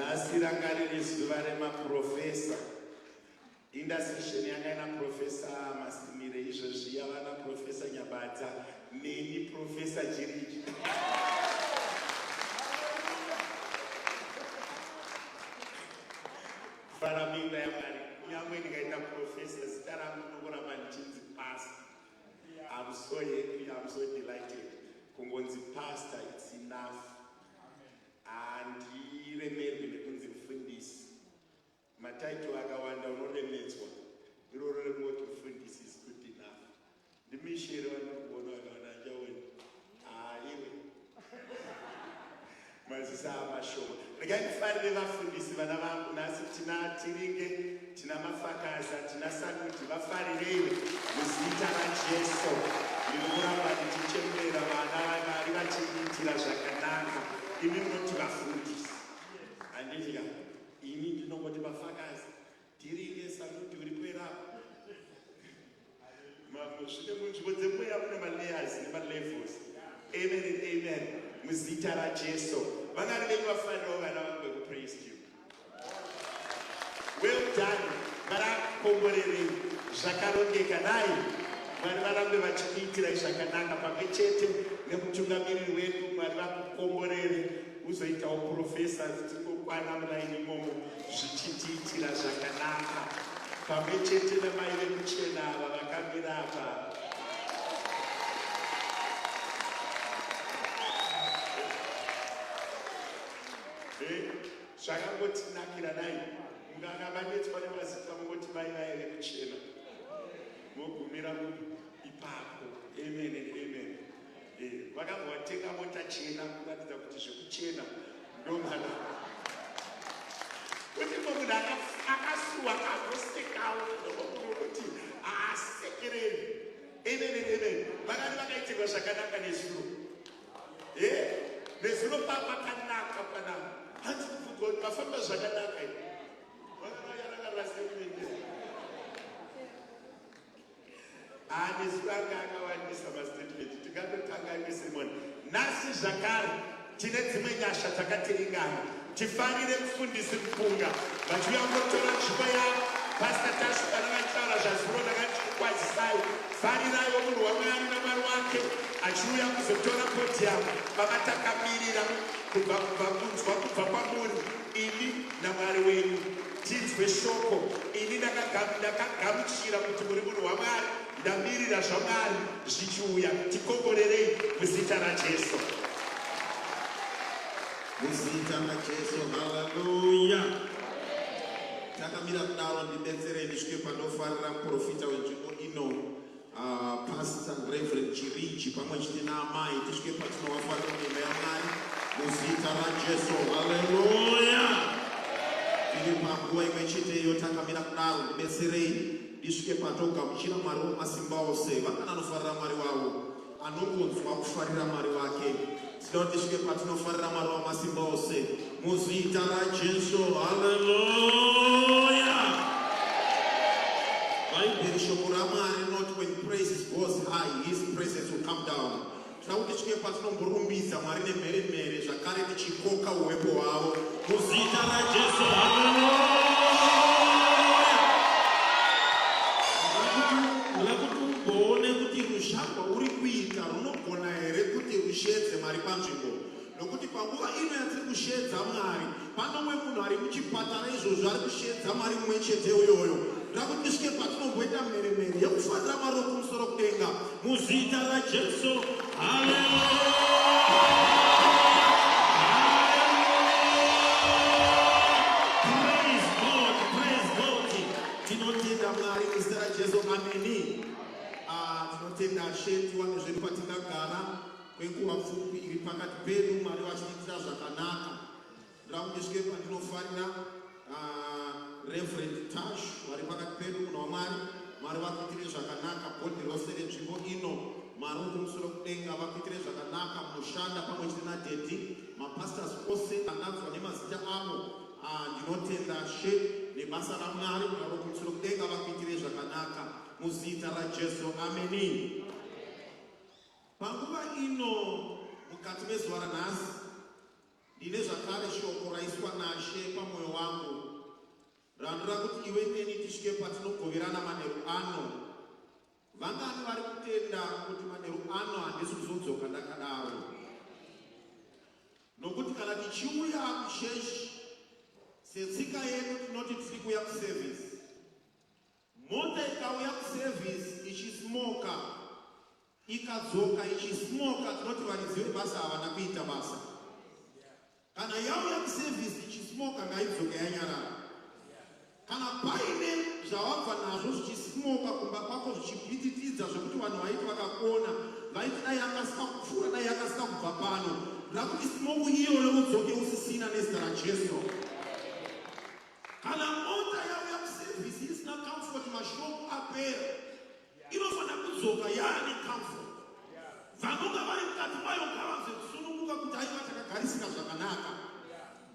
Nasirangarire zuva remaprofesa. Indasisheni yanga ina profesa Masimire izvozvi yava naprofesa Nyabata neni profesa Chiriki. Faraminda yamari nyamwe ndikaita profesa zita rangu ndokuramba ndichinzi pastor. I'm so happy, I'm so delighted. Kungonzi pastor, it's enough. And iremerwe nekunzi mufundisi. Mataito akawanda unoremedzwa. Iroro remoti mufundisi is good enough. Ndimishere vanogona vakawanda njaweni. Iwe. Mazisa amashoma. Regai kufarire vafundisi vana vangu nasi tina Tiringe, tina Mafakaza, tina Sanuti vafarirewe muzita raJesu. Ndinokuramba ndichichembera vana vaMwari vachiitira zvakanaka. Imi munoti vafundisi. Handiti ini ndinongoti Mafakaza, Tiringe, Sanuti uri kwerapo. Zvine munzvimbo dzemweya mune malayers nemalevels. Amen and amen. Muzita raJesu. Vangari venyu vafanirawo vana vangu vekupraise you. Well done. Varakukomborerei zvakarongeka nai. Mwari varambe vachikuitirai zvakanaka pamwe chete nemutungamiriri wedu. Mwari vakukomborere uzoitawo profesa dzingokwana mulaini imomo zvichitiitira zvakanaka pamwe chete namai vekuchena ava vakamira apa. Zvakangotinakira nai munganga vanetswa nemazita mungoti mai vaye vekuchena mogumira ipapo. Amen and amen. Vakabvatenga mota chena kuratidza kuti zvekuchena ndomana kuti munhu akasuwa akagosekawo kuti asekereri. Amen and amen. Vakati vakaitirwa zvakanaka nezuro. Nezuro pakanaka panapa. Hanzi kufugwa mafamba zvakanaka ino. Vakayarangara sekunenge. Nezuro akawandisa mastatement. Tikandotanga nesemoni. Nasi zvakare tine dzimwe nyasha dzakatirikana. Tifanire kufundisa Mupunga. Vachiuya kungotora nzvimbo yavo. Pastor Tashuka vakataura zvazuro ndakatikwazisai. Farirayo munhu waMwari naMwari wake achiuya kuzotora podium pavatakamirira kubva kunzwa kubva kwamuri ini naMwari wenyu. Tinzwe shoko. Ini ndakagamuchira kuti muri munhu waMwari. Ndamirira zvaMwari zvichiuya. Tikomborerei muzita raJesu. Muzita raJesu. Hallelujah. Takamira kudaro ndibetserei ndisvike pandofarira muprofita wenzvimbo ino Pastor Reverend Chiriki pamwe chete naamai tisvike patinovafarira muimba yaMwari muzita raJesu. Hallelujah. Tiri panguva imwe cheteyo takamira kudaro ndibetserei ndisvike patogamuchira Mwari wamasimba ose. Vangana anofarira Mwari wavo anongonzwa kufarira Mwari wake. Tinoda ndisvike patinofarira Mwari wamasimba ose muzita raJesu. Hallelujah. Bhaibheri shoko raMwari rinoti when praises goes high, his presence will come down. Tinoda kuti tisvike patinomborumbidza Mwari nemheremhere zvakare tichikoka uwepo hwavo muzita raJesu. Hallelujah. Ngakuti kuti rushamba uri kuita runogona here kuti rushedze Mwari panzvimbo. Nokuti panguva ino yatiri kushedza Mwari panomwe munhu ari muchipatara izvozvo ari kushedza Mwari mumwe chete uyoyo. Ndoda kuti tisvike patinomboita mheremhere yekufarira Mwari wokumusoro kudenga muzita raJesu. Hallelujah. Praise God, praise God. Tinotenda Mwari muzita raJesu. Ameni. Tinotenda She tiwane zvedu patingagara kwenguva pfupi iri pakati pedu Mwari vachitiitira zvakanaka. Ndoda kuti ndisvike pandinofarira Reverend Tash vari pakati pedu munhu waMwari. Mwari vakuitire zvakanaka bhodhi rose renzvimbo ino. Mwari wokumusoro kudenga vakuitire zvakanaka munoshanda pamwe chete naDedhi. Mapastors ose ananzwa nemazita avo. Ndinotenda She nebasa raMwari. Mwari wokumusoro kudenga vakuitire zvakanaka muzita raJesu. Ameni. Panguva ino mukati mezuva ranhasi ndine zvakare shoko raiswa naShe ndanoda kuti iwe neni tisvike patinogoverana manheru ano. Vangani vari kutenda kuti manheru ano handisi kuzodzoka ndakadaro. Nokuti kana tichiuya kusheshi setsika yedu tinoti tiri kuuya kuservice. Mota ikauya kuservice ichismoka ikadzoka ichismoka tinoti varizive basa havana kuita basa. Kana yauya kuservice ichismoka ngaidzoka yanyarara. Kana paine zvawabva nazvo zvichismoka kumba kwako zvichipititidza zvokuti vanhu vaiti vakakuona vaiti dai akasika kupfuura dai akasika kubva pano, ndakuti smoke iyoyo udzoke usisina nezita raJesu. Kana mota yauya kuservice isina comfort mashoko apera, inofanira kudzoka yaane comfort. Vanonga vari mukati mayo ngavazosununguka kuti aiva takagarisika zvakanaka.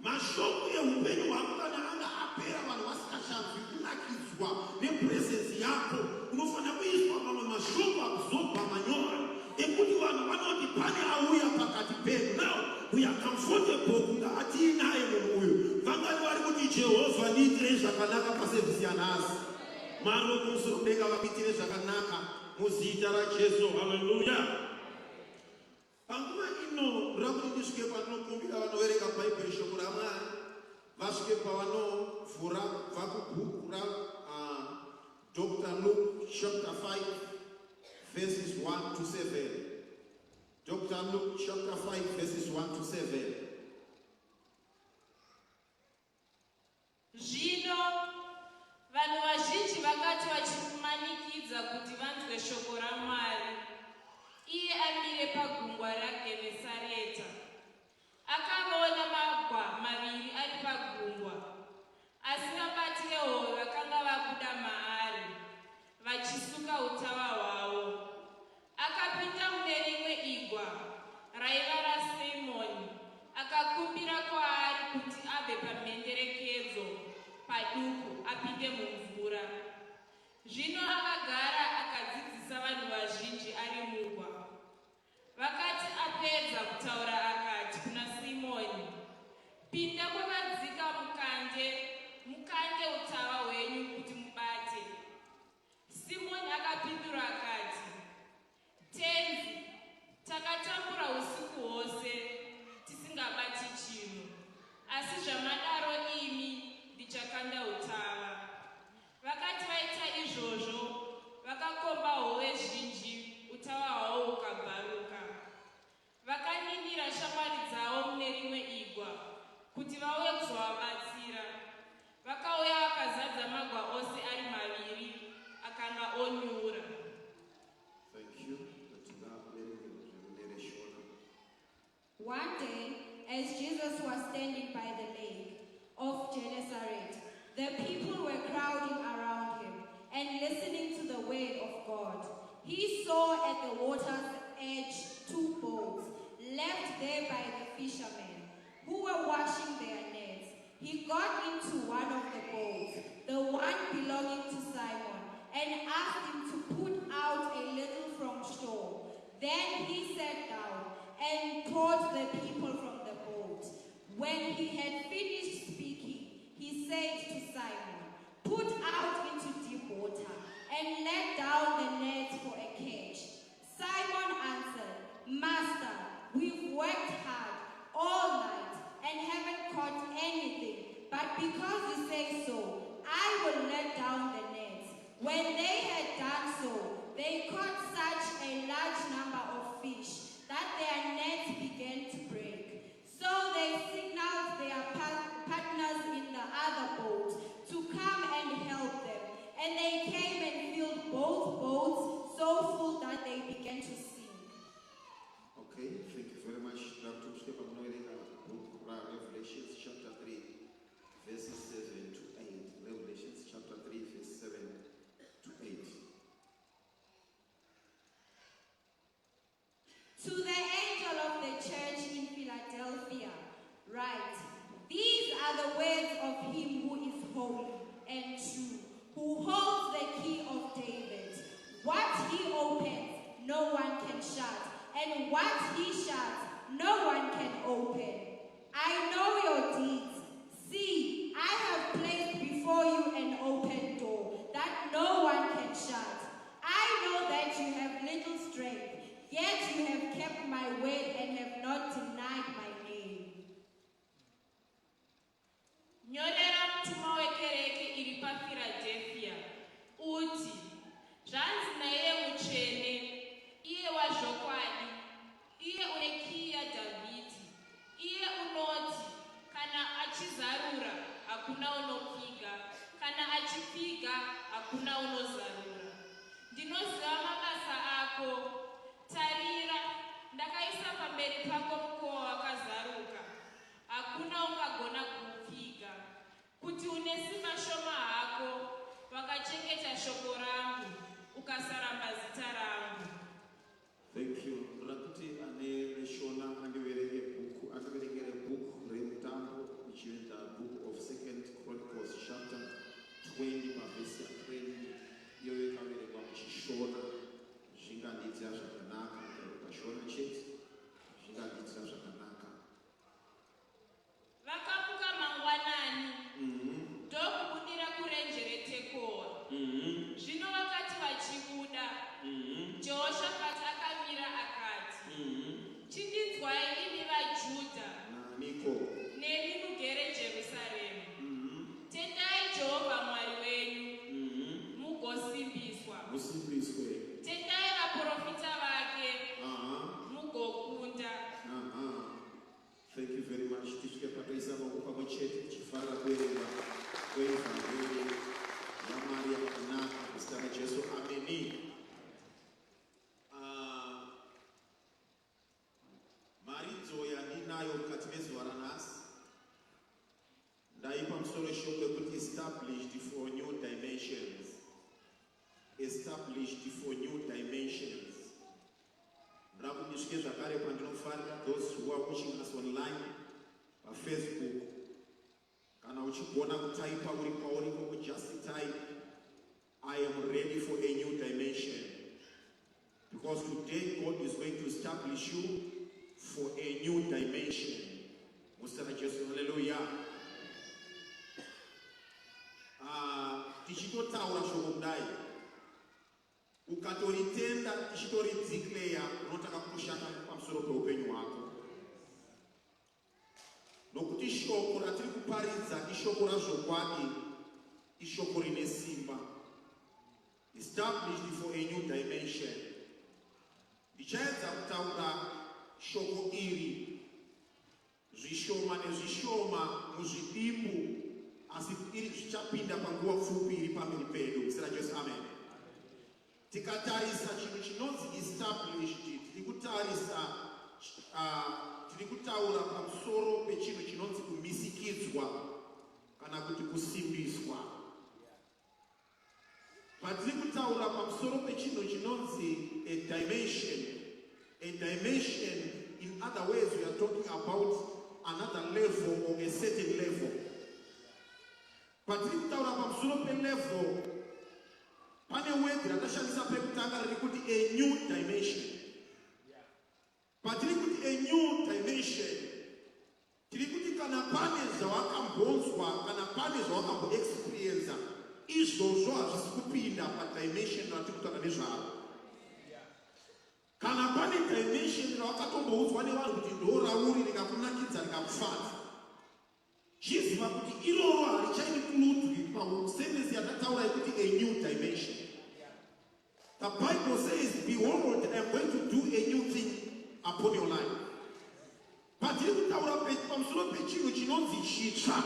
Mashoko eupenyu hwako kana anga apera vanhu vasingachanzwi kunakidzwa nepresence yako, unofanira kuiswa mamwe mashoko akuzobva manyora ekuti vanhu vanoti pane auya pakati pedu. Now we are comfortable kunga atiinaye munhu uyu. Vangani vari kuti Jehovha niitire zvakanaka pasevhisi yanhasi. Mwari kumusoro kudenga vakuitire zvakanaka muzita raJesu. Haleluya. Panguva ino rakuti ndisvike pandinokumbira vanoverenga bhaibheri shoko raMwari vasvike pavanovhura kubva kubhuku Dr. Luke chapter 5 verses 1 to 7. Dr. Luke chapter 5 verses 1 to 7. Zvino vanhu vazhinji vakati vachimanikidza kuti vanzwe shoko raMwari, iye amire pagungwa raGenesareta. Akaona magwa maviri ari pagungwa, asi vabati vehove vakanga vabuda maari vachisuka utava hwavo. Akapinda mune rimwe igwa raiva raSimoni, akakumbira kwaari kuti abve pamhenderekedzo paduku apinde mumvura. Zvino akagara akadzidzisa vanhu vazhinji ari mugwa. Vakati apedza kutaura akati kuna Simoni, pinda kwamadzika mukande utava hwenyu kuti mubate. Simoni akapindura akati, tenzi, takatambura usiku hwose tisingabati chinhu, asi zvamadaro imi ndichakanda utava. Vakati vaita izvozvo, vakakomba hove zhinji, utava hwavo hukabvaruka. Vakaninira shamwari dzavo mune rimwe igwa kuti vauye kuzovabatsira. Vakauya vakazadza magwa ose ari maviri, akanga onyura. Thank you. One day, as Jesus was standing by the lake of Gennesaret, the people were crowding around him and listening to the word of God. He saw at the water's edge 2 boats left there by the fishermen who were washing their nets. He got into one of the boats, the one belonging to Simon, and asked him to put out a little from shore. Then he sat down and taught the people from the boat. When he had finished speaking, he said to Simon, "Put out into deep water and let down the nets for a catch." Simon answered, "Master, we've worked hard all night and haven't caught anything, but because you say so, I will let down the nets." When they had done so, they caught such a large number of fish that their nets began to break. hakuna unopfiga, kana achipfiga hakuna unozarura. Ndinoziva mabasa ako. Tarira, ndakaisa pamberi pako mukova wakazaruka. Hakuna ungagona kuupfiga. Kuti une simba shoma hako, wakachengeta shoko rangu, ukasaramba zita rangu. Thank you. Rakuti ane Shona andiverenge book remutambo uchienda book of 2nd Chronicles chapter 20 verse 20 iyo yakaverekwa muchishona zvinganditira zvakanaka ukashona chete zvinganditira zvakanaka. Vakamuka mangwanani ndokubudira kurenje reTekoa. Zvino vakati vachibuda, Jehoshafati akamira akati, chindinzwai imi vaJudha nemi mugere Jerusaremu. Tendai Jehovha Mwari wenyu mugosimbiswa. Tendai vaprofita vake mugokunda. Thank you very much. Tichike patoisa maoko pamwe chete tichifara kuerenga kwevhangeri yaMwari yakanaka muzita raJesu. Ameni. Maridzo yandinayo mukati mezuva ranhasi ndaipa musoro shoko yekuti established for new dimensions. Established for new dimensions. Ndakundisvike zvakare pandinofarira those who are watching us online paFacebook. Kana uchigona kutaipa uri kwauri just type I am ready for a new dimension. Because today God is going to establish you for a new dimension. Mustana Jesu, hallelujah. Tichitotaura shoko kudai. Ukatoritenda tichitoridziclare unotaka kushanda pamusoro peupenyu hwako. Nokuti shoko ratiri kuparidza ishoko razvokwadi, ishoko rine simba. Established for a new dimension. Ndichaedza kutaura shoko iri zvishoma nezvishoma muzvidimbu, asi iri zvichapinda panguva pfupi iri pamberi pedu. Sira Jesu, amen. Tikatarisa chinhu chinonzi established, tiri kutaura pamusoro pechinhu chinonzi kumisikidzwa kana kuti kusimbiswa. Patiri kutaura pamusoro pechinhu chinonzi a dimension, in other words we are talking about another level or a certain level. Patiri kutaura pamusoro pe-level, pane word ratashandisa pekutanga riri kuti a new dimension. Patiri kuti a new dimension, tiri kuti kana pane zvawakambonzwa kana pane zvawakamboexperienza, izvozvo hazvisi kupinda padimension ratiri kutaura nezvaro. Kana pane dimension rawakatomboudzwa nevanhu kuti ndo rauri rikakunakidza rikakufadza, chiziva kuti iroro harichaindikuludwi pasentensi yatataura yekuti a new dimension. The Bible says, behold, I am going to do a new thing upon your life. Patiri kutaura pamusoro pechinhu chinonzi chitsva.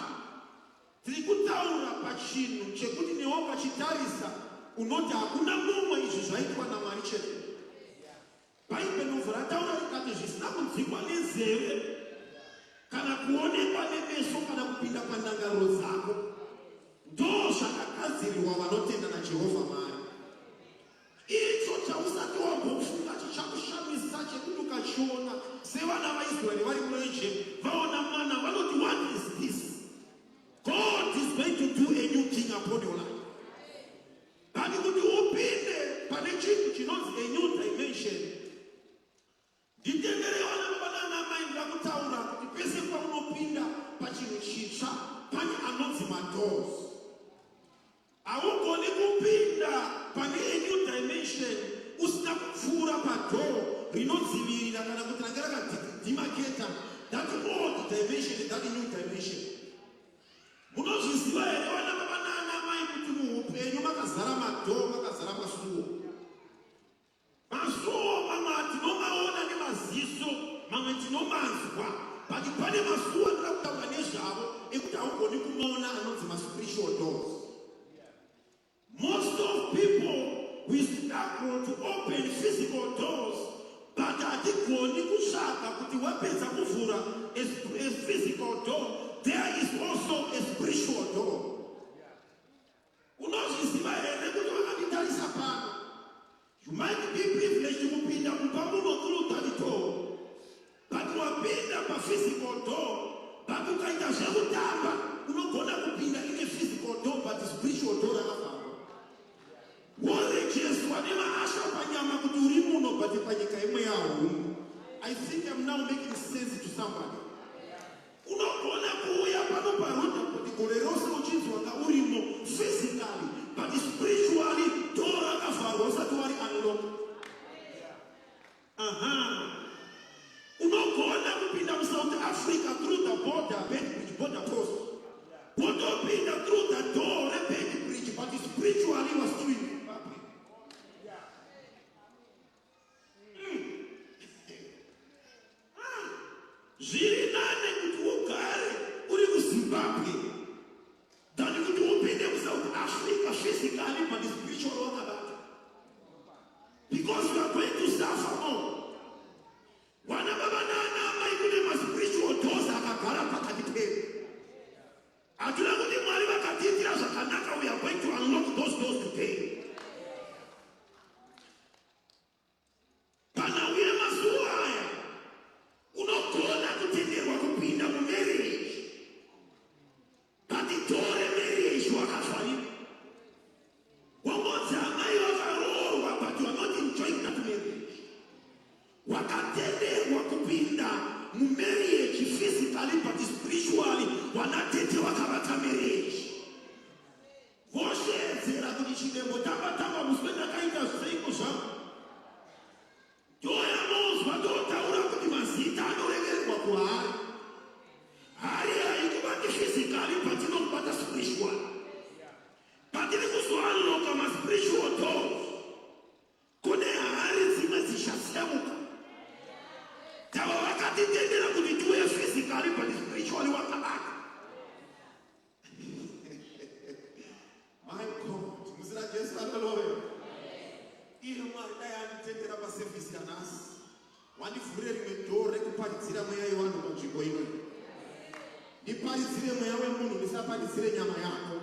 Tiri kutaura pachinhu chekuti newo ukachitarisa unoti hakuna mumwe izvi zvaitwa naMwari chete. Bhaibheri rataura rikati zvisina kunzwikwa nenzeve kana kuonekwa nemeso kana kupinda pandangariro dzako, ndo zvakagadzirirwa vanotenda naJehovha Mwari. Icho chausati wambofunga chichakushamisa chekuti ukachiona sevana vaIsraeri vari murenje vaona mana vanoti what is this? God is going to do a new thing upon your life. Pani kuti upinde pane chinhu chinonzi a new dimension. Nditendere vana vabanana mai ndakutaura kuti pese paunopinda pachinhu chitsva pane anonzi madoors. Haugoni kupinda pane a new dimension usina kupfuura padoo rinodzivirira kana kuti ranga rakademarketa that old dimension, that new dimension. Munozviziva here vana vabanana mai kuti muupenyu makazara madoo, makazara masuo. Masuo mamwe tinomaona nemaziso, mamwe tinomanzwa, but pane masuo kutaura nezvavo ekuti haugoni kumaona anonzi ma-spiritual doors. Most of people, we struggle to open physical doors, but hatigoni kutsvaga kuti wapedza kuvhura a physical door, there is also a spiritual door. Unozviziva here kuti wakatitarisa pano? You might be privileged kupinda kumba munokuruta door, but wapinda pa-physical door, but ukaita zvekutamba unogona kupinda in a physical door, but spiritual door rakafamba. Worejeswa nemaasha panyama kuti uri muno but panyika imwe yahumu. I think I'm now making sense to somebody. Unogona kuuya pano parodha kuti gore rose uchinzwanga urimo physically, but spiritually door rakavharwa usati wari unlocked. Unogona kupinda muSouth Africa through the border, Bedbridge border post. Wotopinda through the door reBedbridge, but spiritually was doing. Zviri nane kuti ugare uri kuZimbabwe than kuti upinde muSouth Africa physically but spiritual wakabata. Because you are going to suffer more. Wana baba nana mai kune ma-spiritual doors akagara pakati pedu. Hatuna kuti Mwari vakatiitira zvakanaka, we are going to unlock those doors today. Kana uye mazuva aya unogona kutenderwa kupinda mumarriage, but door remarriage wakavharika. Wangodzi amai vakaroorwa but you are not enjoying that marriage. Wakatenderwa kupinda mumarriage physically but spiritually wanatete wakavata marriage. Voshedzera kuti chidembo tamba muswe ndakaita zvisaiko zvangu. Toyamozwa totaura kuti mazita anoregererwa kuhari. Hari haikubati physically but inokubata spiritual. But iri kuzounlocka ma-spiritual doors. Kune hari dzimwe dzichasemuka. Tava vakatitendera kuti tiuye physically but spiritually wakabata. My God, muzira Jesu hallelujah. Iye Mwari dai anditendera pasevhisi yanhasi, wandivhurire rimwe dhoo rekuparidzira mweya yevanhu panzvimbo ino. Ndiparidzire mweya wemunhu, ndisaparidzire nyama yako.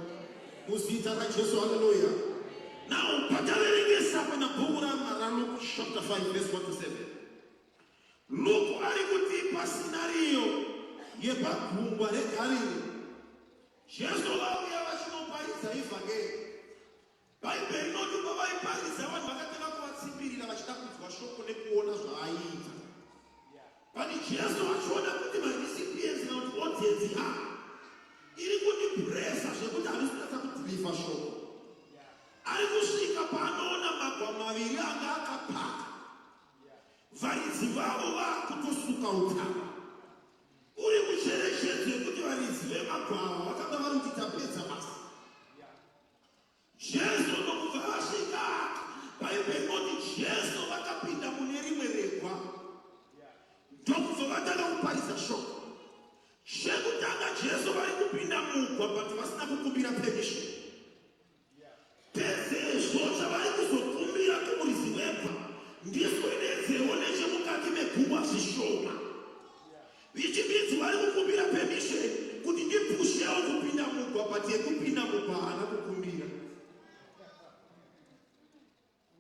Muzita raJesu hallelujah. Now, pataverengesa pana bhuku raMarko chapter 5 verse 1 to 7. Luke ari kutipa scenario yepagungwa reGalilee. Jesu vauya vachinoparidza evhangeri. Bhaibheri rinoti pavaiparidza vanhu vakatanga kuvatsimbirira vachida kunzwa shoko nekuona zvaaita. But Jesu vachiona kuti marecipients nekuti audience iri kundipuresa zvekuti havisi kunatsa kudhilivha shoko. Ari kusvika paanoona magwa maviri anga akapaka. Varidzi vavo vakutosuka utanga. Uri kucherechedze kuti varidzi vemagwava vakanga vari kuti tapedza basa. Jesu nokubva vasvika, Bhaibheri rinoti Jesu vakapinda mune rimwe regwa. Ndokubva vatanga kuparidza shoko. Zvekutanga Jesu vari kupinda mugwa but vasina kukumbira permission. Pezezvo zvavari kuzokumbira kumuridzi wegwa ndizvo inedzewo nechemukati megungwa zvishoma. Vichibidzi vari kukumbira permission kuti ndipushewo kupinda mugwa but yekupinda mugwa haana kukumbira.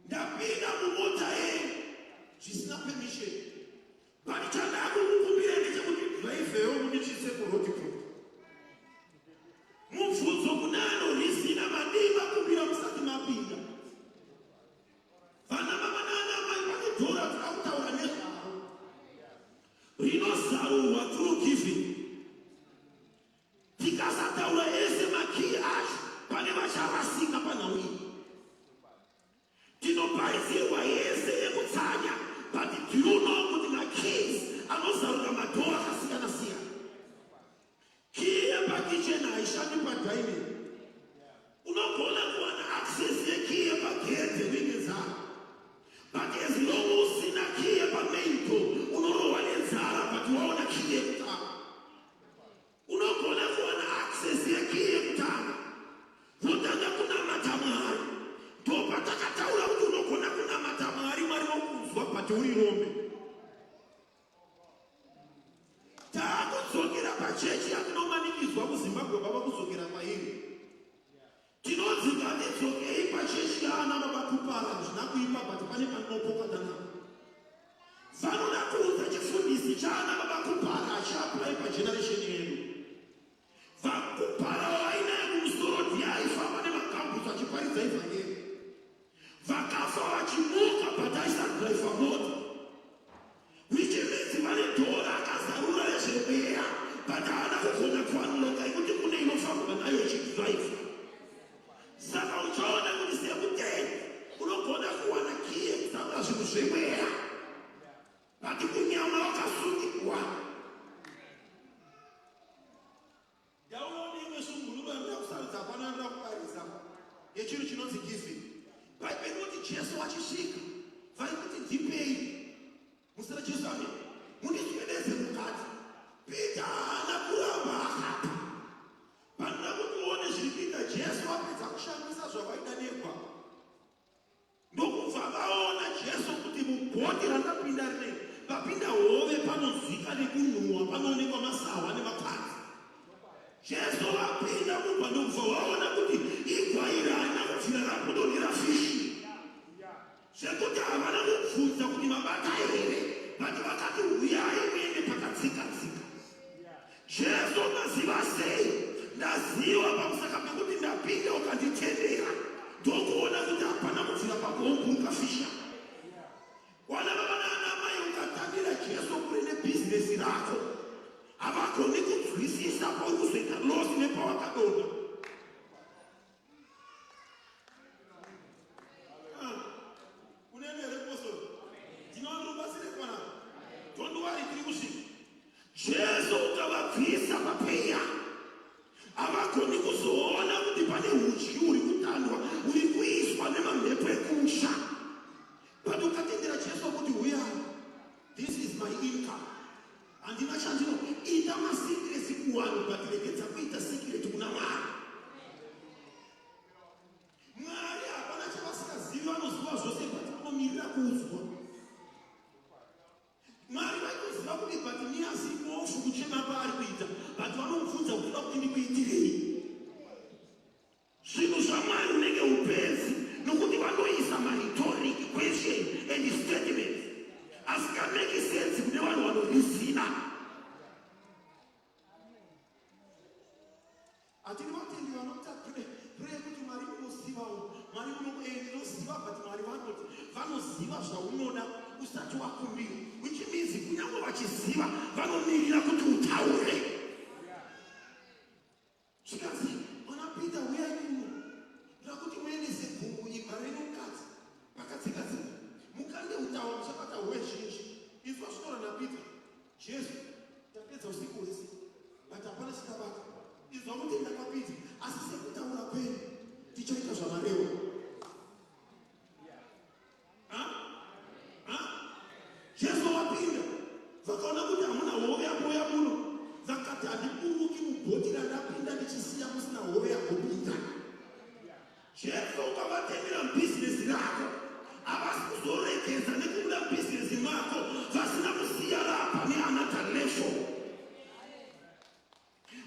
Ndapinda mumota yenyu zvisina permission. But chandava kukumbira ndechekuti dhaivhewo mundichise kurodhipo. Mubvunzo kune anorizina madii vakumbira musati mapinda. Vana baba nana mai pane dhora takutaura nezvaro. Rinozaurwa through giving. Tikasataura ese makii acho pane vacharasika panhawini. Tinoparidzirwa yese ekutsanya, but do you know kuti makeys anozaruka madhoo akasiyana siyana. kuti uri rombe. Takudzokera pachechi yatinomanikidzwa kuZimbabwe baba kudzokera kwairi. Tinodzi ngatidzokei pachechi yaana baba Kupara zvina kuipa but pane panopoka danaka. Vanoda kuudza chifundisi chaana baba Kupara achiapply pageneration yedu. Vakupara vainaye kumusoro ndiye aifamba nemakambusi achiparidza ivhangeri. Vakafa vachimuka but aisandriva mota. Which means vane dhora akazarura rezvebeya but haana kugona kuanuloka ekuti kune inofambwa nayo ichidrive. Saka uchaona kuti sekuteni unogona kuwana kiye kutanga zvinhu zvemweya but kunyama wakasungirwa. Ndauona imwe sunguriro yandira kusarudza pano yandira kubarisa yechinhu chinonzi giving. Bhaibheri rinoti Jesu achisvika vaikuti ndipei. Musina Jesu ame mundiswedeze mukati. Pita haana kuramba akapa. Pandoda kuti uone zviri kuita Jesu apedza kushandisa zvavaida negwa. Ndokubva vaona Jesu kuti mubhoti randapinda rine vapinda hove panonzwika nekunhuhwa panoonekwa masawa nemakadzi. Jesu vapinda mubva ndokubva vaona kuti igwa iri haina kupfira rapodonera fishi. Zvekuti havana kubvunza kuti mabata here but vakati uyai muende pakatsika-tsika. Jesu maziva sei? Ndaziva pamusaka pekuti ndapinda ukanditendera ndokuona kuti hapana kupfira pakuombuka fisha. Wana baba naanamai ukatandira Jesu kuri nebhizinesi rako havagoni kunzwisisa pauri kuzoita losi nepawakadonha. Jesu ukavabvisa mapeya havagoni kuzoona kuti pane hudyi uri kutandwa uri kuiswa nemamhepo ekusha. But ukatendera Jesu kuti uya, this is my income. Handina chandino ita masikiresi kuvanhu but regedza kuita sikireti kuna Mwari. Mwari hapana chavasikazivi, vanoziva zvose but vanomirira kuudzwa. Mwari vaitoziva kuti but miasimofu kuchema paari kuita but vanomubvunza kuti uda kuti ndikuitirei. Zvinhu zvaMwari unenge upenzi nokuti vanoisa marhetoric question and statements asikameki sense kune vanhu vanorizina. Hatini vatendi vanoti pray kuti Mwari unozivawo, Mwari unoziva but Mwari vanoti vanoziva zvaunoda usati wakumbira. Which means kunyange vachiziva vanomirira kuti utaure. Zvikazi mwana Peter uya ikuno ndoda kuti muendese gungu nyika renokadzi pakatsika-tsika mukande utaura muchapata uwe zhinji. Isu vasvitaura naPeter Jesu tapedza usiku hwese but hapana chikabata. Izwa kutenda kwaPeter asi sekutaura kwenyu tichaita zvamareva. Jesu wapinda vakaona kuti hamuna hove yako yamuno vakati handiburuki mubhoti randapinda ndichisiya musina hove yakopinda. Jesu ukavatendera bhizinesi rako havasi kuzoregedza nekubuda bhizinesi mako vasina kusiya rapa neanata level.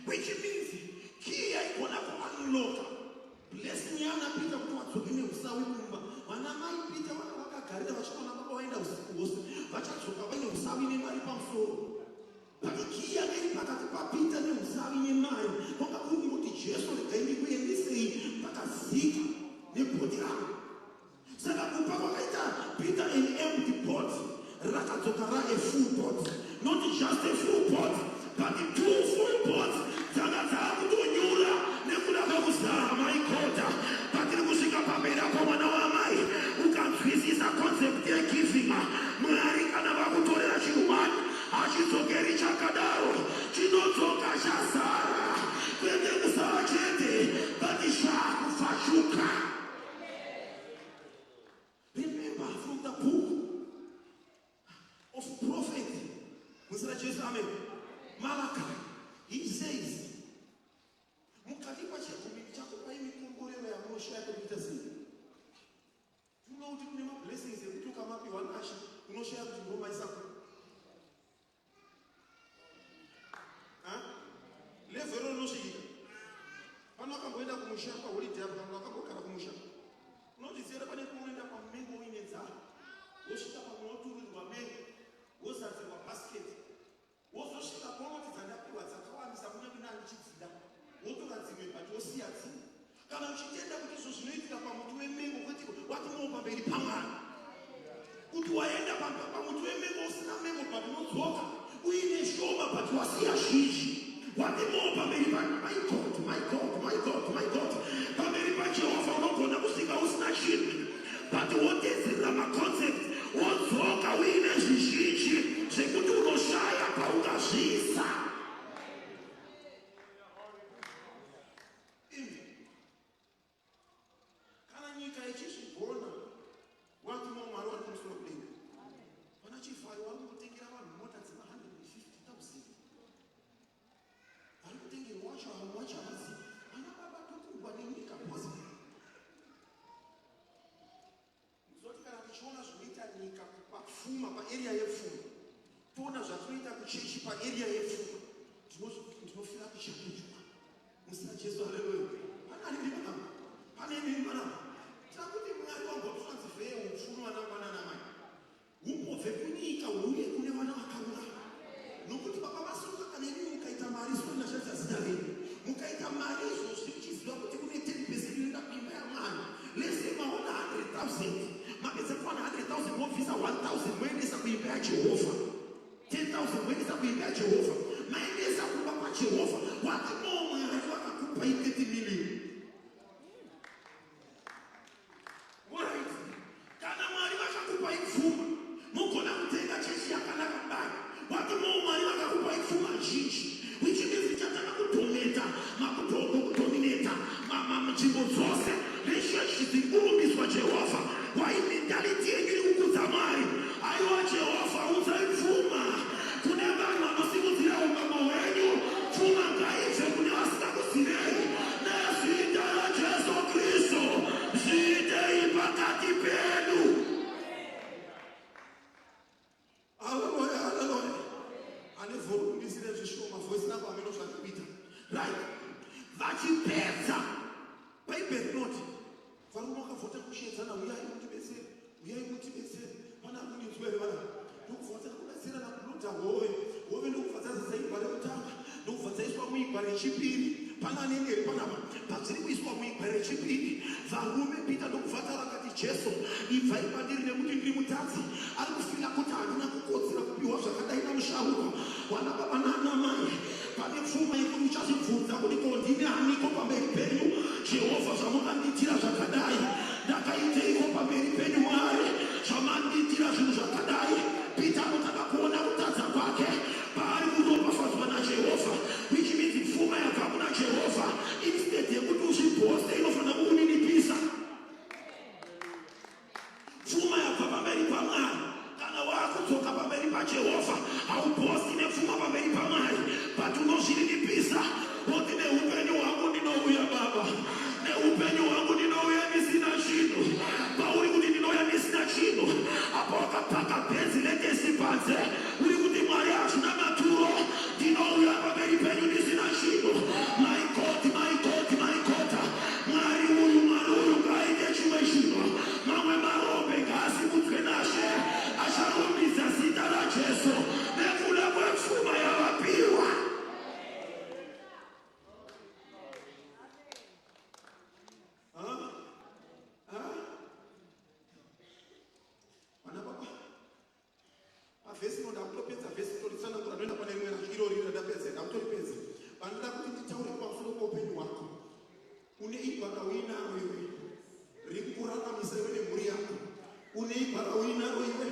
Which means key yaigona kuanuloka blessing yaana Peter kuti wadzoke neusawi kumba. Vanamai Peter vana vakagarira vachiona baba vaenda usiku hwose vachadzoka vaine usavi nemari pamusoro. But key yanga iri pakati paPeter neusavi nemari kwanga kuri kuti Jesu regai ndikuendesei pakazika nebhoti rangu. Saka kupa kwakaita Peter an empty pot rakadzoka ra-a-full pot. Not just a full pot but 2 full pots dzanga dzakutonyura nekuda kwekuzara maikota. Patiri kusvika pamberi apo mwana wamai ukanzwisisa concept yegiving. Mwari kana vakutorera chinhu mani hachidzokeri chakadaro, chinodzoka unoenda kumusha paholiday apo vanhu vakambogara kumusha unozviziva pane kunoenda pamengo uine dzara wosvika pamwe woturirwa mengo wozadzirwa bhasiketi wozosvika ponoti dzandapirwa dzakawandisa kunyange nanichidzida wotora dzimwe bhati wosiya dzimwe kana uchitenda kuti izvo zvinoitika pamuti wemengo kuti watimowo pamberi pamwari kuti waenda pamuti wemengo usina mengo bhati unodzoka uine shoma bhati wasiya zhinji watimowo pamberi my god pamberi pajehovha unogona kusvika usina chinhu bhati wotedzerera maconcept wodzoka uine zvizhinji zvekuti unoshaya paungazviisa. Kana nyika ichizvigona watimo mwari wari kumusoro kudenga pana chifaro vari kutengera vanhu mota dzema 150,000 vari kutengera wacho vanhu wachavazi vana baba tokurwa nenyika bosi zoti kana tichiona zvinoita nyika papfuma paarea yepfuma toona zvatinoita kuchechi paarea yepfuma ndinofira kuchakudya musina jesu haleluya pane mana takuti mwari wangoturanzivheye upfumi vanangwana mai humbobve kunyika huuye kune vana vakaurama nokuti baba vasunga kana imi mukaita mari sonashatsa zita renu mukaita mari izvozvi muchiziva kuti kune 10% inoenda kuimba yamwari lese maona 100,000 mapedza kuwana 100,000 mobvisa 1,000 moendesa kuimba yajehovha 10,000 moendesa kuimba yajehovha maendesa kuba kwajehovha wati momwe vakakupa 30 million. Kana mwari vakakupa ipfuma mugona kutenga chechi yakanaka bani watimowo mwari vakakupa ipfuma zhinji which means ichataka kudometa kudomineta nzvimbo dzose neshechi dziri kurumbiswa jehovha wai mentality yenyu iri kukudza mwari aiwa jehovha udzai pfuma kune vanhu vanosimudzira ungamo hwenyu pfuma ngaibve kune vasingakuzivei nezita rajesu kristu zviitei pakati pedu. Haleluya. Ane vhurundisire zvishoma voice namba amenozvakuita right vachipedza bhaibheri noti varume vakavhota kushedzana uyai mutibetsere pana kuninzwere vana ndokuvhota kudetsera nakunoda hove ndokuvhadza zaigwa rekutanga ndokuvhadzaiswa muigwa rechipiri pana neneri panapa padziri kuiswa muigwa rechipiri varume pita ndokuvhadza vakati jesu ibvai pandiri nekuti ndiri mutadzi ari kufira kuti handina kukodzera kupiwa zvakadai namusharuka wana baba nana mai pane pfuma yekuti uchazvibvunza kuti ko ndine haniko pamberi penyu jehovha zvamukandiitira zvakadai ndakaiteiko pamberi penyu mwari zvamandiitira zvinhu zvakadai pita anotaka kuona kutadza kwake paari kuropafadzwa najehovha which means pfuma yabva kuna jehovha instead yekuti uzvibhoste inofanira kukuninipisa. Pfuma yabva pamberi pamwari kana wakudzoka pamberi pajehovha haubhosti nepfuma pamberi pamwari but unozvininipisa kuti neupenyu hwangu ndinouya baba neupenyu hwangu ndinouya ndisina chinhu pauri kuti ndinouya ndisina chinhu apa wakapaka bhenzi letesi panze uri kuti mwari hazvina maturo ndinouya pamberi penyu ndisina chinhu my god mwari uyu ngaite chimwe chinhu mamwe marombe ngaasimudzwe nashe acharumbidza zita rajesu nekuda kwepfuma yavapiwa. Vana baba avhesi noda kutopedza vhesi totsanangura noenda pane rimwe razvirorira ndapedza ndamutoripedza vanoda kuti nditaure pamusoro poupenyu hwako une igwara uinaro iwe riri kuraramisa iwe nemhuri yako une igwara uinaro iwe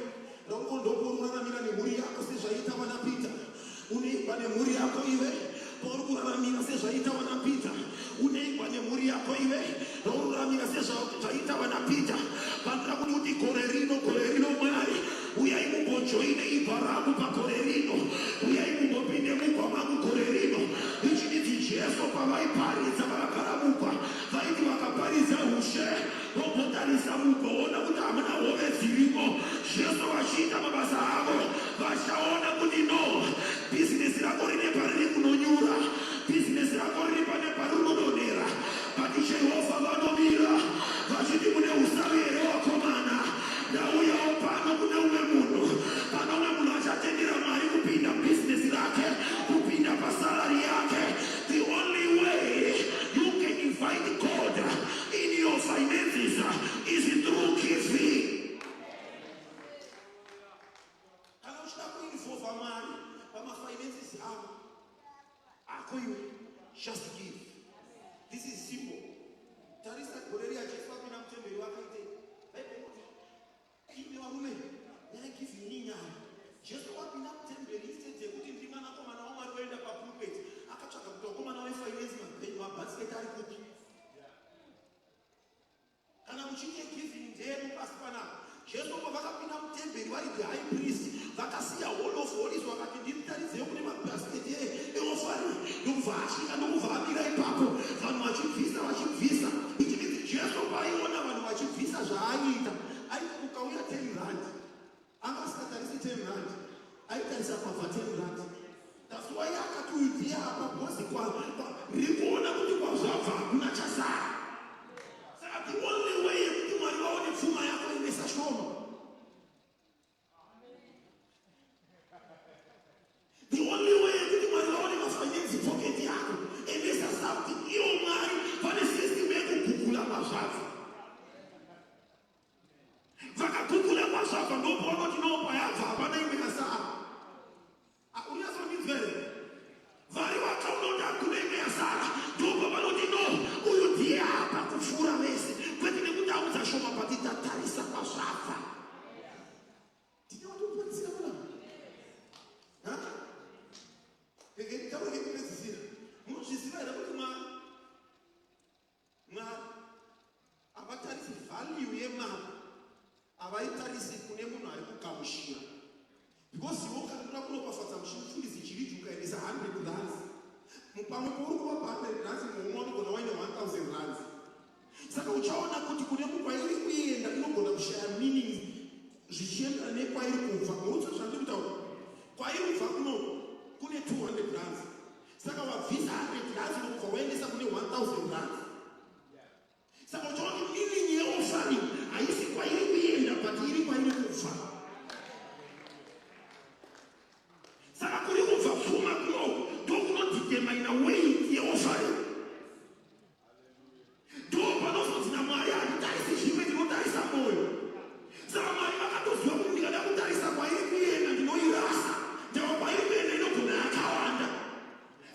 raungondokururaramira nemhuri yako sezvaita vana Pita une igwa nemhuri yako iwe pauri kuraramira sezvaita vana Pita une igwa nemhuri yako iwe rauraramira sezvaita vana Pita pandira kuti gore rino mwari uyai mumbojoine igwa rako pagore rino uyai mumbopinde mugwa mangu gore rino ichiditi jesu pavaiparidza vakagara mugwa vaiti vakaparidza ushe vopotarisa mugwa ona kuti hamuna hove dzirimo jesu vachiita mabasa avo vachaona kuti no bhizinesi rako rine pariri kunonyura bhizinesi rako riri pane pari runodonhera but Just give. This is simple. Tarisa Korea just up in a temple. You are going to give me a woman. Then I give you just up in a temple. Instead, they put in the man come and all my way up a pulpit. I catch up to come and all finance man. Then you are basket and cookie. And I'm chicken giving there. Just over in a temple. Why the high priest? Vakasi a wall of what is what I can do. That is the only basket here. You vashi and uvamira ipapo. Vanhu vachibvisa vachibvisa. Ichiti Jesu paiona vanhu vachibvisa zvaaita. Ukauya 10 rand. Angasingatarisi 10 rand. Aitarisa kwabva 10 rand. That's why akatuidzia apa bhosi kwavo. Rikuona kuti kwazvabva hakuna chasara. Saka the only way yekuti mwari vaone pfuma yako imesa shoma. The only way yekuti mwari vaone mafinance pocket yako imesa something. Iyo mwari vane system yekugugula mazvabva. Vakagugula mazvabva ndopaona kuti ndopa yabva hapana imwe yasara. Unyazonizvere vari vakaona kuti hakuna imwe yasara ndopa vanoti no uyu ndiye apa kupfuura vese kwete nekuti audza shoma pati tatarisa mazvabva. Tinotoponisira muna taurege kupedzisira munozviziva here kuti havatarisi value yemari havaitarisi kune munhu ari kugamushira. Because you walk around for some shoes, you can is 100 rands. Mupamwe uri kuva 100 rands, muumwe unogona waine 1000 rands. Saka uchaona kuti kune kwairi kuenda inogona kushaya meaning zvichienda nekwairi kubva. Muutso zvandiri kutaura. Kwairi kubva kuno kune 200 rands. Saka wabvisa 100 rands unobva waendesa kune 1000 rands. Saka uchaona meaning yeoffering haisi kwairi kuenda but iri kwairi kubva. Saka kuri kubva pfuma kuno ndokunodetermina weight yeoffering. Ndo panozonzi naMwari hatitarisi zvimwe ndinotarisa moyo. Saka Mwari vakatoziva kuti ndikada kutarisa kwairi kuenda ndinoirasa. Ndava kwairi kuenda inogona yakawanda.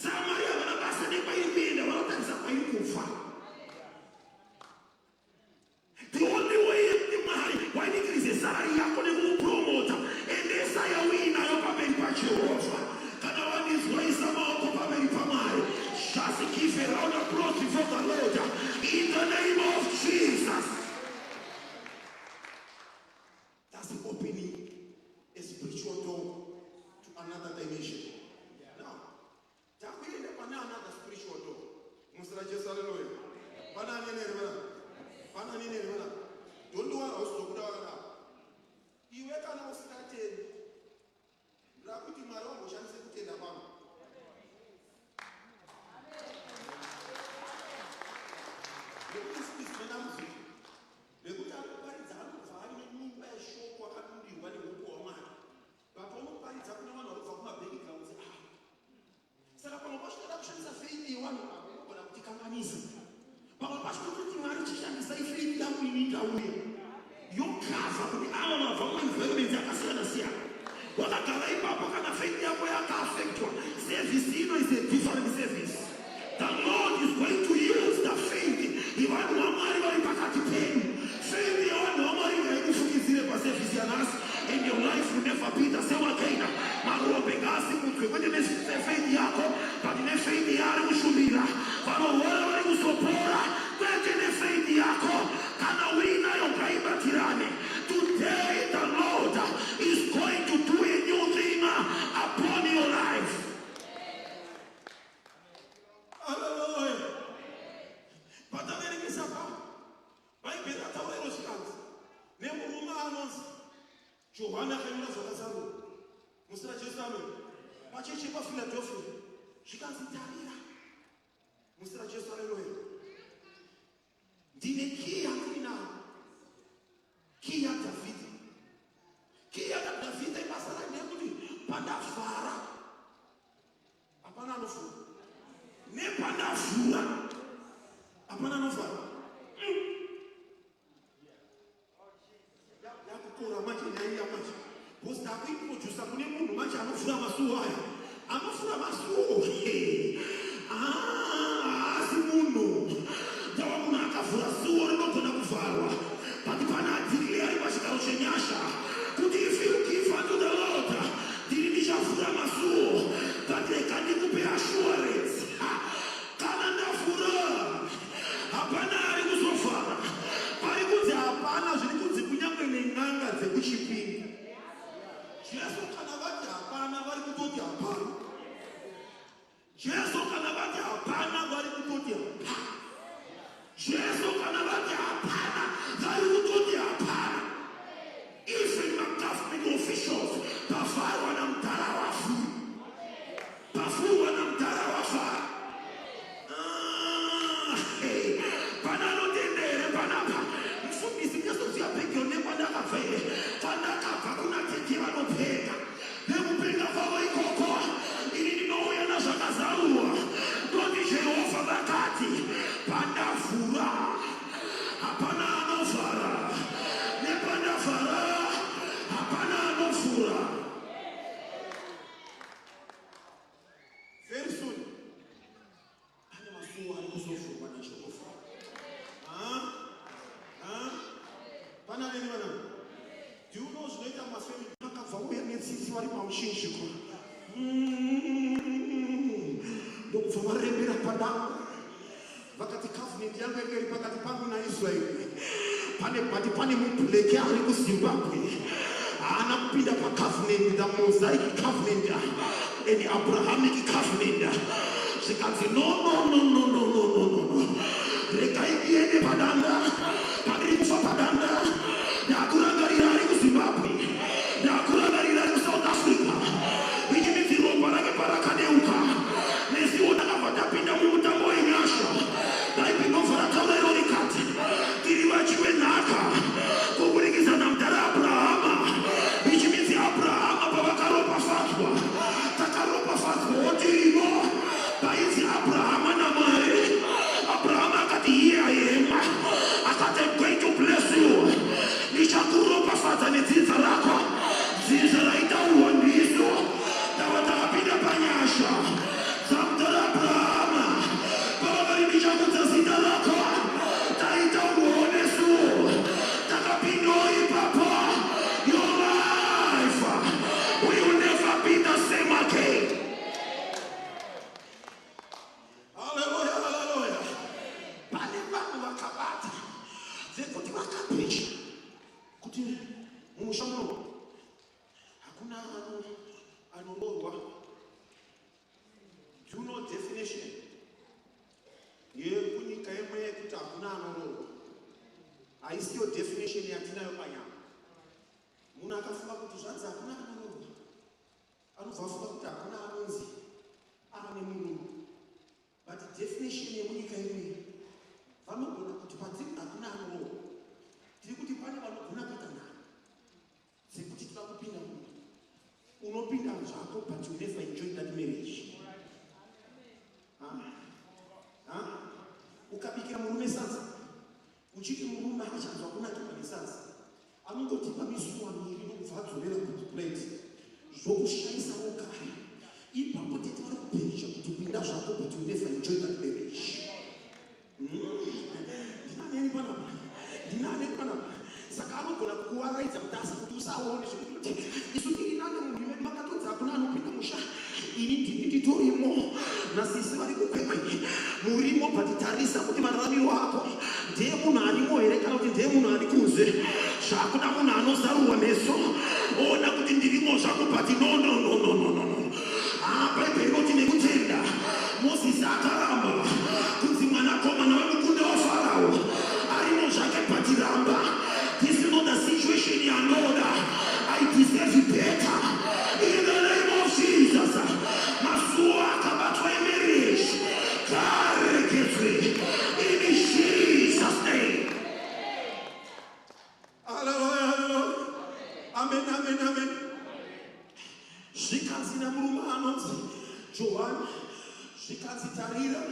Saka Mwari havana basa nekwairi kuenda vanotarisa kwairi kufa. The only way yekuti Mwari wainikirise sarari yako nekumupromota endesa yauinayo pamberi paJehovha. Kana wanizwa isa maoko pamberi paMwari. Just give a round of applause before the Lord in the name of Jesus. That's opening a spiritual door to another dimension. Now, takuenda pana another spiritual door. Musra Jesu hallelujah. Pana nene rivera. Pana nene rivera. Don't worry, usizokuda wala. Iwe kana usikateni. Rakuti Mwari wangoshandise kutenda pamwe. Nekuti anoparidza anobva ari nenyumba yeshoko akadurirwa nehuku hwaMwari. Paanoparidza kune vanhu vanobva kumabhekigraunds. Saka pamwe pacho toda kushandisa faith yevanhu ava inogona kutikanganisa. Pamwe pacho tototi Mwari chishandisai faith yangu ini ndauya yokhavha kuti ava mabva muenvironment yakasiyana siyana. Wakagara ipapo kana faith yako yakaafectwa, service ino is a different service. The Lord is going to use the faith yevanhu vaMwari vari pakati penyu. Faith yevanhu vaMwari ngaikufukizire paservice yanhasi, and your life will never be the same again. Marombe ngaasimudzwe kwete nefaith yako but nefaith yaari kushumira. Vanorwara vari kuzopora kwete nefaith yako. Kana uinayo ngaibatirane. Today the Lord is going to do a new thing upon your life. Hallelujah. Pataverekesa pa. Vaipera taurero zvikanzi. Nemurume anonzi Johana akaenda zvakazarurwa. Musina Jesu amen. Pacheche paPhiladelphia. Zvikanzi tarira. Musina Jesu hallelujah. Ndine key yandinayo. Key yaDhavhidhi. Key yaDhavhidhi ibasa rake ndekuti pandavhara hapana anofura. Nepandavhura hapana anofara. Yakukura manje nyaya manje. Because ndakuiproducer kune munhu manje anofura masuo aya. Anofura masuo. hapana vari kutoti hapana. Jesu kana vati hapana vari kutoti hapana. Even ma-government officials bavharwa namudhara wafu. Bavhurwa namudhara wafa. Pananotendere panapa. Mufundisi ngezoziya bhegiyone pandakabvere. Pandakabva kuna tete vanopfeka. Nekupenga kwavo ikoko. Ini ndinouya nazvakazarurwa. Ndoti Jehovha vakati pandavhura hapana anovhara. Nepandavhara hapana anovhura. Very soon. Pane masuwa ari kuzovhurwa naJehovha. Pana nini vana? Do you know zvinoita mafamily akabva uya netsitsi vari pamushinjiko? Ndokubva varembera padanga. Vakati covenant yangu iri pakati pangu naIsraeri. Pane mubhuleki ari kuZimbabwe. Haana kupinda pacovenant, the Mosaic covenant and the Abrahamic covenant. Zvikanzi no. Regai iende padanda. Padiri kufa padanda. Ndakurangarira ari kuZimbabwe. Ndakurangarira ari kuSouth Africa. Ichimidzi ropa rake parakadeuka. Nesiwo ndakabva ndapinda mumutambo wenyasha. Ndaipinobva rataura iro rikati tiri vachiwe nhaka kuburikidza namudhara Abrahama. Ichimidzi Abrahama pavakaropafadzwa. Takaropafadzwawo tirimo. Paidzi Abrahama naMwari. Abrahama akati here I am. Akati I'm going to bless you. Ndichakuropafadza nedzinza rako. Dzinza raitaurwa ndiso. Ndava takapinda panyasha dzamudhara Abrahama. Pavavari ndichakudza zita rako. Taitaurwawo nesu. Takapindawo ipapo. Your life will never be the same again. Hallelujah, hallelujah. Pane vanhu vakabata dzekuti vakapecha kuti mumusha muno hakuna anororwa. Do you know definition yekunyika yemwe yekuti hakuna anororwa? Haisiyo definition yatinayo panyama. Munhu akafunga kuti zvanzi hakuna anororwa, anobva afunga kuti hakuna anonzi ane mulungu. But definition yemunyika yemwe vanogona kuti padziri hakuna anororwa, tiri kuti pane vanogona kuita nhamo dzekuti toda kupinda munhu. Unopinda zvako but you never enjoy that marriage. Ukabikira murume sadza uchiti murume akachanzwa kunakirwa nesadza, anongotipa misuwa miviri nokubva adzorera kuplate zvokushayisa ugare. Ipapo tete vari kuperisha kuti pinda zvako but you never enjoy that marriage. Ndinani panapa. Saka anogona kukuwaraidza kuti asa kuti usaone zvekuti isu tiri nani munhu wedu makatodza hakuna anopinda musha. Ini ndini nditorimo nasisi vari kukwekwe murimo, but tarisa kuti mararamiro ako ndiye munhu arimo here kana kuti ndiye munhu ari kunze. Zvakuda munhu anozarurwa meso ona kuti ndirimo zvako but no. Bhaibheri inoti nekutenda Mozisi akaramba kunzi mwanakomana wemukunde waFarao arimo zvake but ramba. This is not the situation you know that I deserve better. In the name of Jesus, masuwa akabatwa emarriage karekedzwe in Jesus' name. Hallelujah. Amen. Zvikanzi namurume anonzi Johani, zvikanzi tarira,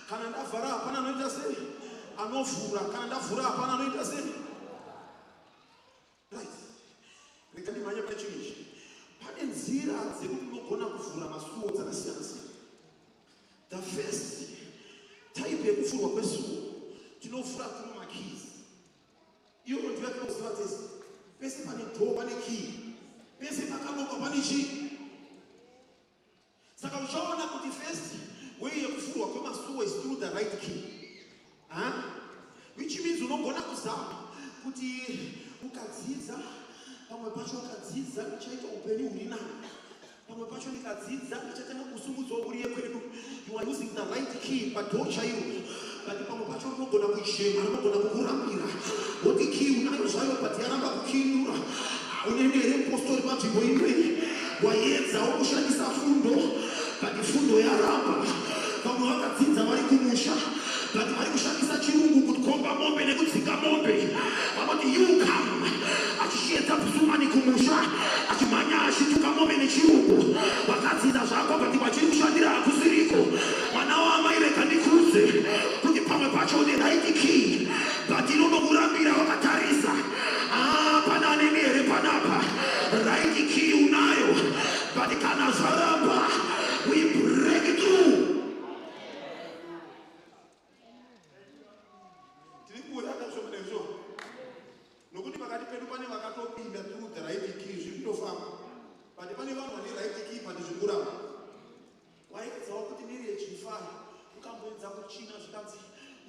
kana ndavhara hapana anoita sei, anovhura kana ndavhura hapana anoita sei. Right. Reka ndimhanye pachinhu ichi. Pane nzira dzekuti unogona kuvhura masuwo dzakasiyana-siyana. The first type yekuvhurwa kwesuwo tinovhura tino makeys. Iyo ndiyo yatinoziva tese. Pese pane door pane key. Pese pakalokwa pane chii. Saka uchaona kuti first way yekuvhurwa kwemasuwo is through the right key. Which means unogona kuzama kuti ukadzidza pamwe pacho ukadzidza uchaita upenyu huri nani. pamwe pacho ndikadzidza ndichatanga kusumudzwa uriye kwedu. You are using the right key padoo chaiwo. Kati pamwe pacho unogona kuchema, unogona kukurambira. Woti key unayo zvayo but yaramba kukindura. Unoende here mupostori panzvimbo imweni. Waedzawo kushandisa fundo but fundo yaramba. Vamwe vakadzidza vari kumusha but vari kushandisa chirungu kukomba mombe nekudzinga mombe. Vanoti you come achiedza kusumani kumusha achimhanya achituka mombe nechirungu. Vakadzidza zvako but vachiri kushandira hakusiriko. Mwana wamai rega ndikuudze kuti pamwe pacho une right key but inonokurambira wakatarisa. Pana anenge here panapa right key unayo but kana zvaramba we break through. Nokuti pakati pedu pane vakatopinda through the right key zvinotofamba. But pane vanhu vane right key but zvikuramba. Waedzawo kuti marriage ifane ukamboedza kuchina zvikanzi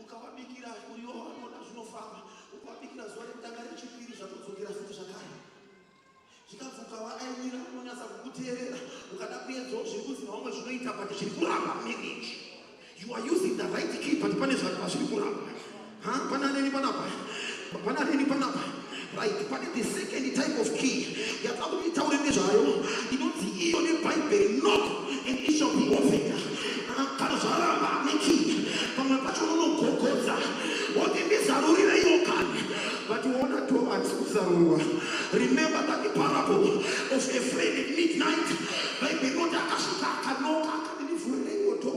ukavabikira uriwo vanoda zvinofamba. Ukavabikira zuva rekutanga rechipiri zvatodzokera futi zvakare. Zvikanzi ukavaaimira unonyatsa kukuteerera ukada kuedzawo zviri kunzi vamwe zvinoita but zviri kuramba marriage. You are using the right key but pane zviri kuramba. Pana neni panapa? Pana neni panapa? Right, pane the second type of key. Yatakuti taure nezvayo inonzi iyo neBhayibheri knock and it shall be opened. Kana zvaramba nekey. Pamwe pacho unogogodza woti ndizarurire iyo kani but uona to hatisi kuzarurwa. Remember that the parable of a friend at midnight. Bhayibheri noti akasvika akanoka akandivhurire iyo to.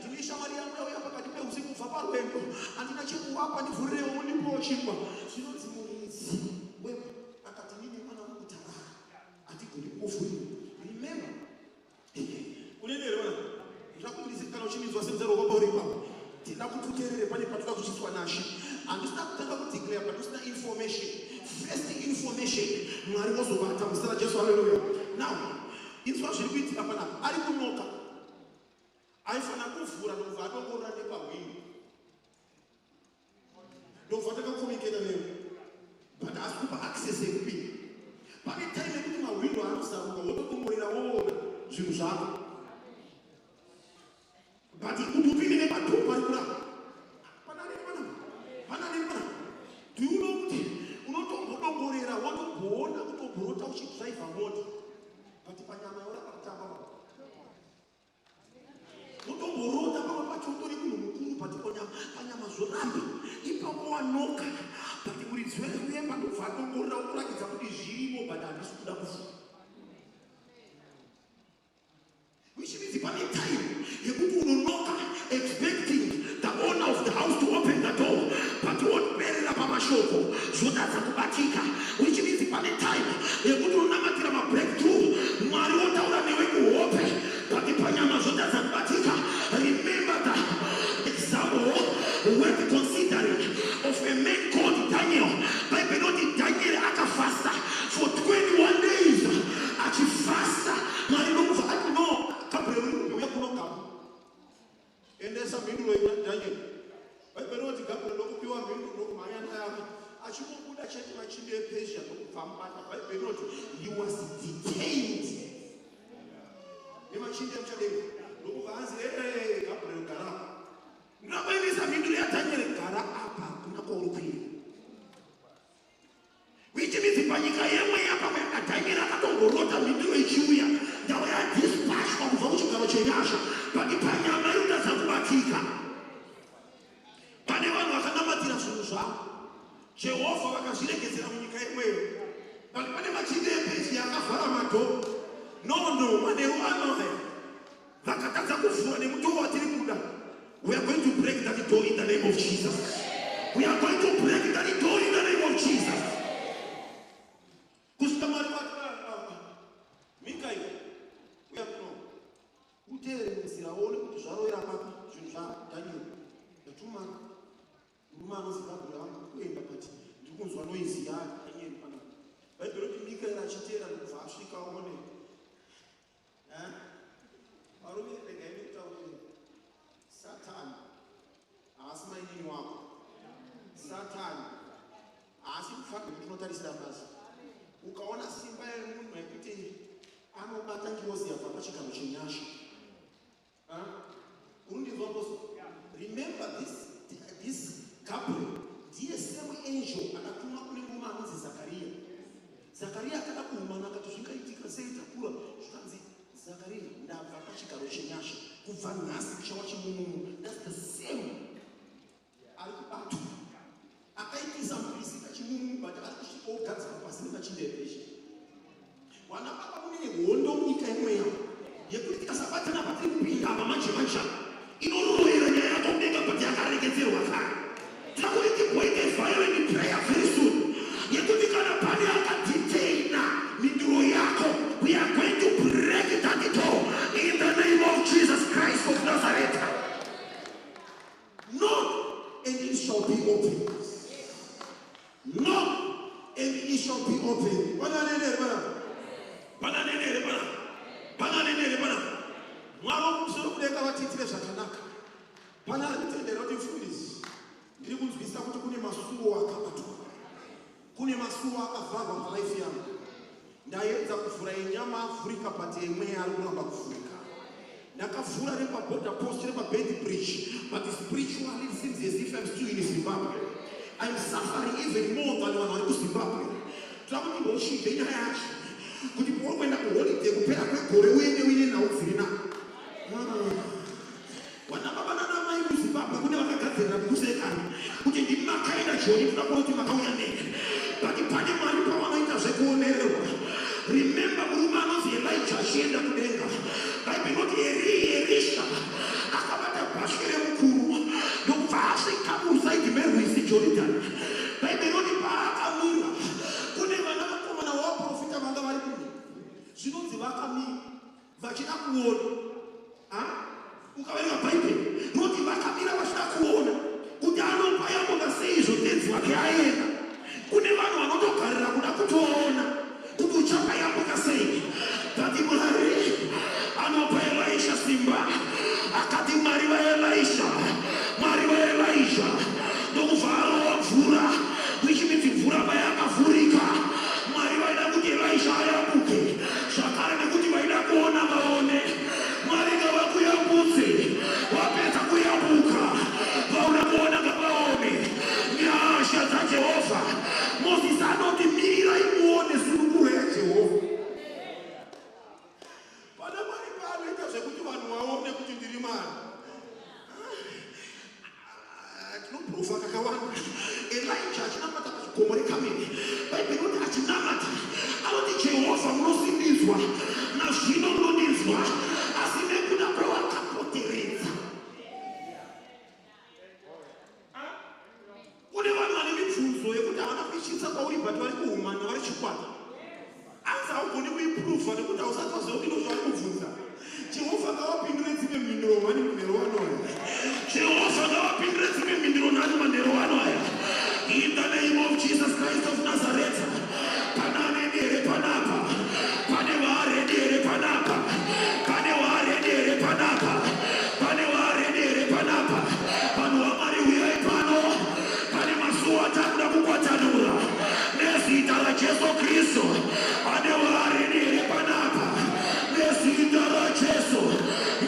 Ndine shamwari yangu yauya pakati peusiku kubva parwendo. Handina chekuwapa ndivhurirewo ndipowo chingwa. Zvinonzi muridzi wewe akati ndine mwana wokutara hatigoni kuvhurira. Remember. Unenerwa zvakuti kana uchimidzwa semuzaro wako uri ipapo. Tinoda kuti uteerere pane patoda kuchiiswa nashe. Handisina kutanga kudeclare but usina information. First information Mwari wozobata muzita Jesu. Hallelujah. Now, inzwa zviri kuitika panapa. Ari kunoka. Aifana kuvhura ndobva atongorora nepahwindo. Ndobva atakakomiketa newe. But asi kupa access yekupinda. Pane time yekuti mahwindo anozaruka wototomborera woona zvinhu zvako. But kuti upinde nepadhoo pari kurapa. Pana nini panapa? Do you know kuti unotombodongorera wotomboona kutobhorota uchidriva mota. But panyama yorapa kutamba. Utomborota pamwe pacho utori munhu mukuru but panyama zvoramba. Ipapo wanoka but muridzi wekuyemba ndobva atongorera ukurakidza kuti zvirimo but handisi kuda kufunga. Which means pane time yekuti unonoka expecting the owner of the house to open the door but wotberera pamashoko zvodatsa kubatika. Which means pane time yekuti unonamatira mabreakthrough Mwari wotaura newe kuhope but panyama zvodatsa kubatika. Remember the example worth considering of a man called Daniel. Bible noti Daniel akafasta for 21 days. Achifasta Mwari nokuva ati no Gabriel uya kunoka. Endesa mhindulo Daniel. Bible noti Gabriel nokupiwa mhindulo nokumhanya naye achimubuda chete machinde ePersia nokubvambata. Bible noti he was detained. Nemachinde emuchadenga nokuvanzi Gabriel gara. Ngabainisa mhindulo yaDaniel gara apa kuna kwauri. Which means panyika yemwe yapa Daniel akatongorota mhindulo ichiuya. Ndawe yadispatch kwakubva kuchigaro chenyasha but panyama yodatsa kubatika. Pane vanhu vakanamatira zvinhu zvavo. Jehovha vakazviregedzera munyika yemweyo. But pane machinde ePersia akavhara madhoo. No, manheru anoya. Vakatadza kuvhura nemutoo watiri kuda. We are going to break that door in the name of Jesus. We are going to break that door in the name of Jesus. Kustamari Mikael. We are no. Utere msira wone kuti zvaroera papa zvinhu zvaDaniel. Ndatumana. Murume anozigabhura wangu kuenda but ndikunzwa noise yaDaniel panapa. Bhaibheri roti Mikael achiteera ndokubva asvika one. Varume rega inotaurira Satan haasi mainini wako. Satan haasi kufanira kuti unotarisira basi. Ukaona simba yemunhu yekuti anobata njozi yabva pachigaro chenyasha. Remember this Gabriel, ndiye same angel akatuma kune murume anonzi Zakaria. Zakaria akada kuumana akati zvingaitika sei takura zvikanzi Zakaria ndabva pachigaro chenyasha kubva nhasi kuchawa chimumu. That's the same ari kubatwa akaitisa muprista chimumu but ari kusvika ogadzika pasi nepachindeveshe. Wana baba kune hondo munyika imweya yekuti tikasabatana patiri kupinda apa manje inorowera nyaya yatondenga but yakaregedzerwa kare. Takuriti kuite violent prayer very soon yekuti kana pane akadetaina miduro yako, we are going to break that door in the name of Jesus Christ of Nazareth. Knock and it shall be open. Knock and it shall be open. Mwaro musoro kudenga vatitire zvakanaka. Pana tendera kuti mfundisi ndiri kunzwisa kuti kune masuo akabatwa, kune masuo akavharwa palife yangu. Ndaedza kuvhura yenyama avhurika but yemweya ari kuramba kuvhurika. Ndakavhura nepaborder post nepabed bridge, but spiritually it seems as if I'm still in Zimbabwe. I'm suffering even more than when I was in Zimbabwe. Takuti ngoshinde nyaya yacho kuti pokwenda kuholiday kupera kwegore uende nauzirina. Wana baba nana mai muZimbabwe kune vakagadzirira kusekana kuti ndimakaenda joni kuda kuti makauya nene but pane mari pavanoita zvekuonererwa. Remember murume anonzi Elijah achienda kudenga, vaibinoti Elisha akabata bhashi remukuru ndobva asvika musaidi merwizi Jordan. Vaibinoti paakamira kune vana vakomana wavaprofita vanga vari kune zvinonzi vakamira vachida kuona ukaverenga bhaibheri noti vakamira vachida kuona kuti anopa yambonga sei zvotenzi wake aenda. Kune vanhu vanotogarira kuda kutoona kuti uchapa yambonga sei. Tati Mwari anopa Elisha simba akati Mwari vaElisha, Mwari vaElisha ndokubva arova mvura, which means mvura bayakavhurika. Mwari vaida kuti Elisha ayambuke zvakare nekuti vaida kuona vaone. Mwari ngavakuyambutse, wapedza kuyambuka vauna kuona ngavaone nyasha dzaJehovha. Mozisi anoti mirirai muone sununguro yaJehovha. Pana Mwari paanoita zvekuti vanhu vaone kuti ndiri Mwari. Tinoprofita kakawanda. Elijah achinamata pachikomo reKameni, Bhaibheri roti achinamata anoti Jehovha munosindidzwa nazvino munodinzwa asi nekuda kwewakapoteredza. Kune vanhu vane mibvunzo yekuti havana kuichitsa kwauri but vari kuhumana vari chikwata. Asi haugoni kuipruvha nekuti hausati waziva kuti ndozvavari kubvunza. Jehovha ngavapindure dzimwe mhinduro vani manheru anoya. Jehovha ngavapindure dzimwe mhinduro nani manheru anoya. In the name of Jesus Christ of Nazareth. Pana aneni here panapa, pane vaaredi here panapa, pane vaaredi here panapa, pane vaaredi here panapa. Vanhu vaMwari uyai pano, pane masuo atakuda kukwatanura nezita raJesu Kristu. Pane vaaredi here panapa nezita raJesu.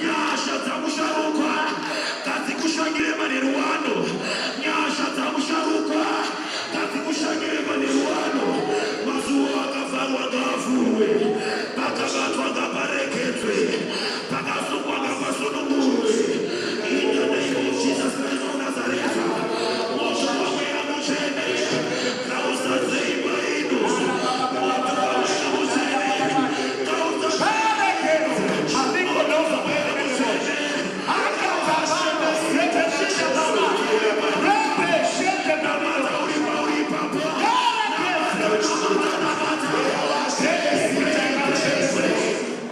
Nyasha dzamusharuka ngadzikushanyire manheru ano. Nyasha dzamusharuka ngadzikushanyire manheru ano. Masuo akavharwa ngavhurwe, pakabatwa ngaparekedzwe, pakasungwa ngapasunungurwe. In the name of Jesus Christ of Nazareth. Mosho wamweya mutsvene ngauzadze imba ino. Moto wamweya mutsvene ngauzadze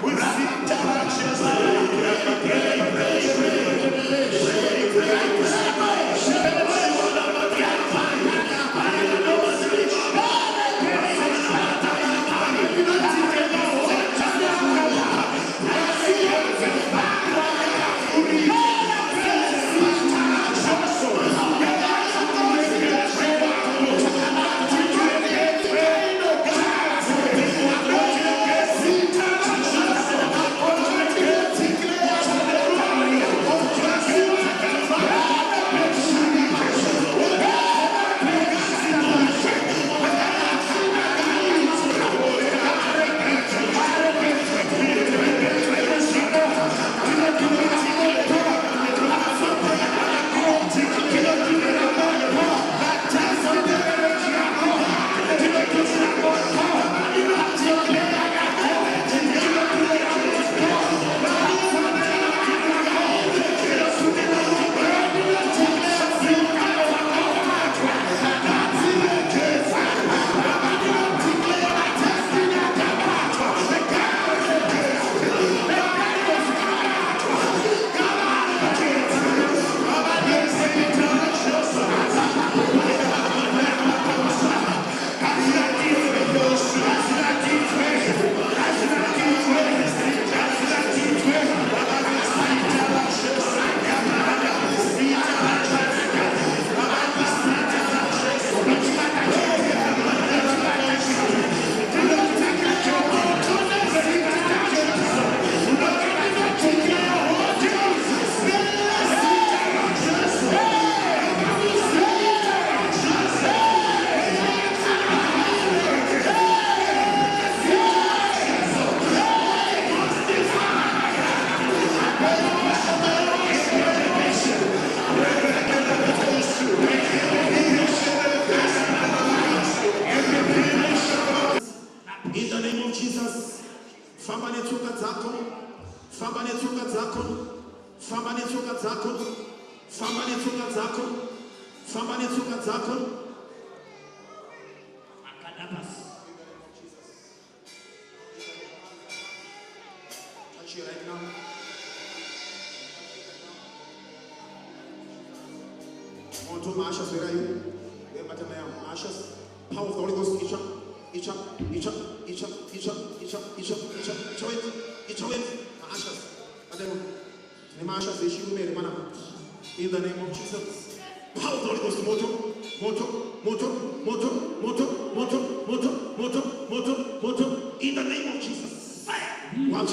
We netsoka dzako. Famba netsoka dzako. Akadabas. Touch you right now. Moto maashas, where are you? Where maashas? Power of the Holy Ghost, each up. In the name of Jesus. Power of the Holy Ghost, moto. In the name of Jesus. Watch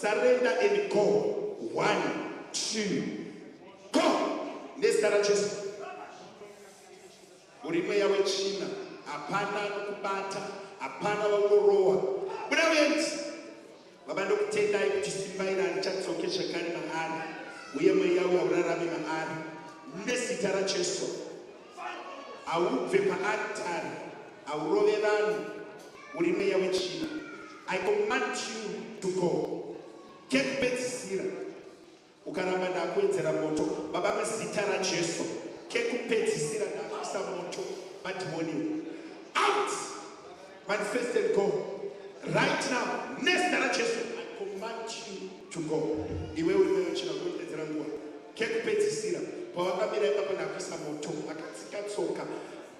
Surrender and go. 1, 2, go. Nestara Jesu. Urime yawe china. Apana nukubata. Apana wakuroa. Brilliant. Baba ndokutenda kuti simbaira nichatsokezha kare maari. Uyeme yawe aurarame maari. Nesitara Jesu. Aubve paaritari. Aurove vanhu. Urime yawe china. I command you to go. Kekupedzisira ukaramba ndakuwedzera moto baba muzita raJesu kekupedzisira ndakuisa moto madhimoni out, manifest and go right now. Nezita raJesu I command you to go. Iwe uri china kuwedzera nguva kekupedzisira pawakamira ipapo ndakuisa moto akatsika tsoka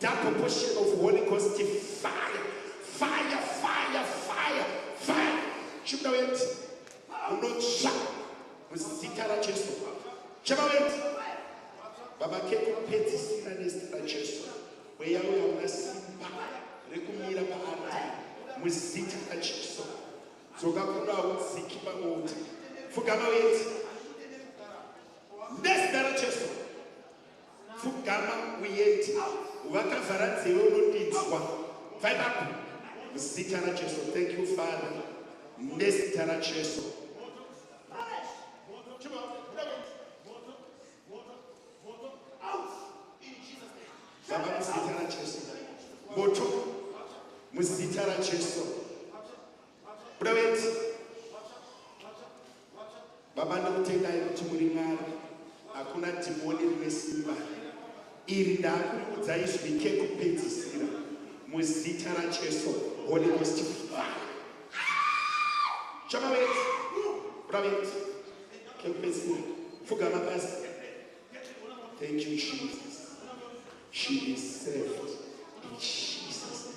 double portion of Holy Ghost fire, fire, fire, fire, fire. Chuma wetu unotsha muzita raJesu. Chuma wetu baba kekupedzisira nezita raJesu. Weya una simba rekumira paari muzita raJesu. Dzoka kuna udziki pamoto. Fugama wetu nezita raJesu. Fugama uyeti wakavhara nzeve unodinzwa. Fight up muzita raJesu. Thank you Father. Nezita raJesu. Baba muzita raJesu. Moto muzita raJesu. Braweti baba ndokutendai kuti muri Mwari. Hakuna dhimoni rine simba. Iri ndakuudzai zvike kupedzisira muzita raJesu. Holy Ghost fire. Chama wetu braweti kekupedzisira fugama basi. Thank you Jesus. She is saved in Jesus' name.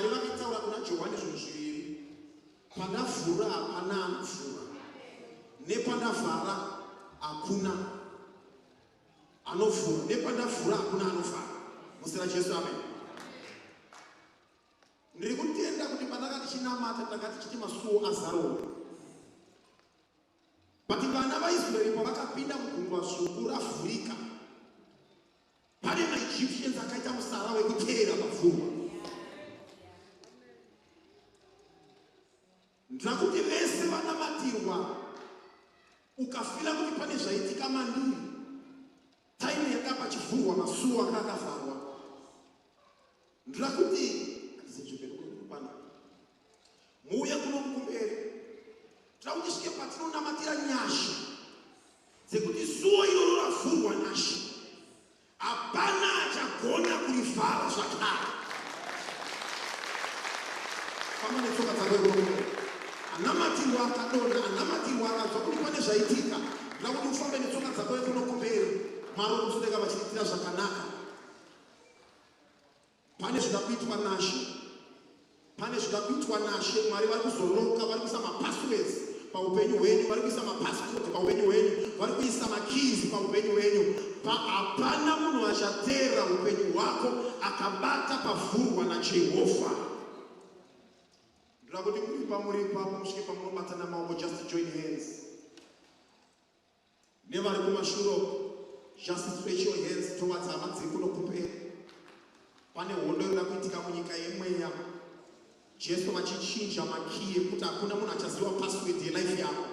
Mwari vakataura kuna Johani zvinhu zviviri. Pandavhura hapana anovhura, nepandavhara hakuna anovhura, nepandavhura hakuna anovhara. Muzita raJesu, amen. Ndiri kutenda kuti pandakati chinamata ndakati chiti masuo azarona. But vana vaIsraeri pavakapinda mugungwa dzvuku ravhurika, pane maEgyptians akaita musara wekuteera pavhurwa. Ndakuti vese vanamatirwa ukafila kuti pane zvaitika mandiri, time yakapa chivhurwa masuo akavharwa. Ndakuti muuye kuno kumberi, tirakuti svike patinonamatira nyasha dzekuti suo iroro ravhurwa nyasha, hapana achagona kurivhara zvakare. Famba netsoka dzako iroro. Anamatirwa akadonda, anamatirwa akadzwa kuti pane zvaitika. Tirakuti ufambe netsoka dzako kuno kumberi, Mwari unoswedeka vachiitira zvakanaka. Pane zvida kuitwa nashe. Pane zvida kuitwa nashe. Mwari vari kuzoroka, vari kuisa mapasswords paupenyu hwenyu, vari kuisa mapassport paupenyu hwenyu, vari kuisa makeys paupenyu hwenyu. Hapana munhu achateera upenyu hwako akabata pavhurwa naJehovha. Ndinoda kuti muri pamuri ipapo musvike pamunobatana maoko, just join hands. Nevari kumashure, just stretch your hands towards hama dziri kuno kumberi. Pane hondo inoda kuitika munyika yemweya. Jesu vachichinja makiyi ekuti hakuna munhu achaziva password yelife yako.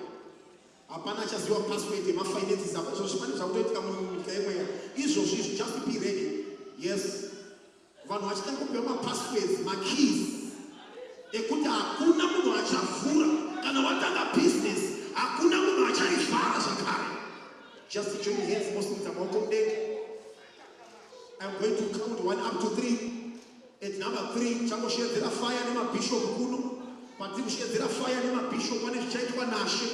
Hapana achaziva password yemafinances ako. Izvozvo pane zvakutoitika munyika yemweya. Izvozvo, just be ready. Yes. Vanhu vachida kupewa mapasswords, makeys ekuti hakuna munhu achavhura. Kana watanga business, hakuna munhu acharivhara zvakare. Just join hands, mosimudza maoko mudenga. I'm going to count 1 up to 3. At number 3, changoshedzera fire nemabishop kuno. Patiri kushedzera fire nemabishop pane zvichaitwa nashe.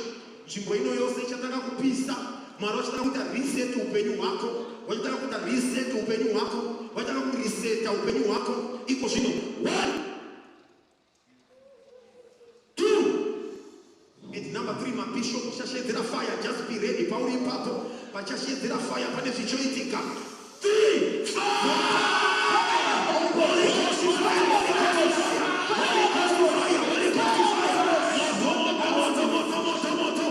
Nzvimbo ino yose ichatanga kupisa. Mwari wachatanga kuita reset upenyu hwako. Wachatanga kuita reset upenyu hwako. Wachatanga kuriseta upenyu hwako. Iko zvino 1, 2. At number 3, mabishop chashedzera fire. Just be ready. Pauri ipapo pachashedzera fire pane zvichoitika. 3, 4. Holy Ghost is fire, Holy Ghost is fire, Holy Ghost is fire, Holy Ghost is fire. Moto.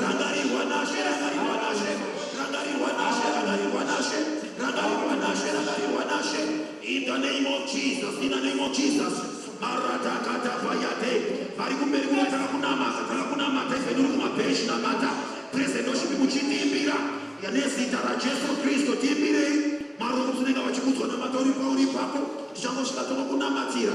Rangari wanashe. In the name of Jesus, in the name of Jesus. Maratakata fayate. Barikumberi kunataka kunamata ifenuru kumapeshi na mata. Presendoshi bimuchitimbira. Yanezita la Jesu Kristo timbire. Mwari unosunenga vachikudzwa namatori pauri ipapo. Tichangosvika tonokunamatira.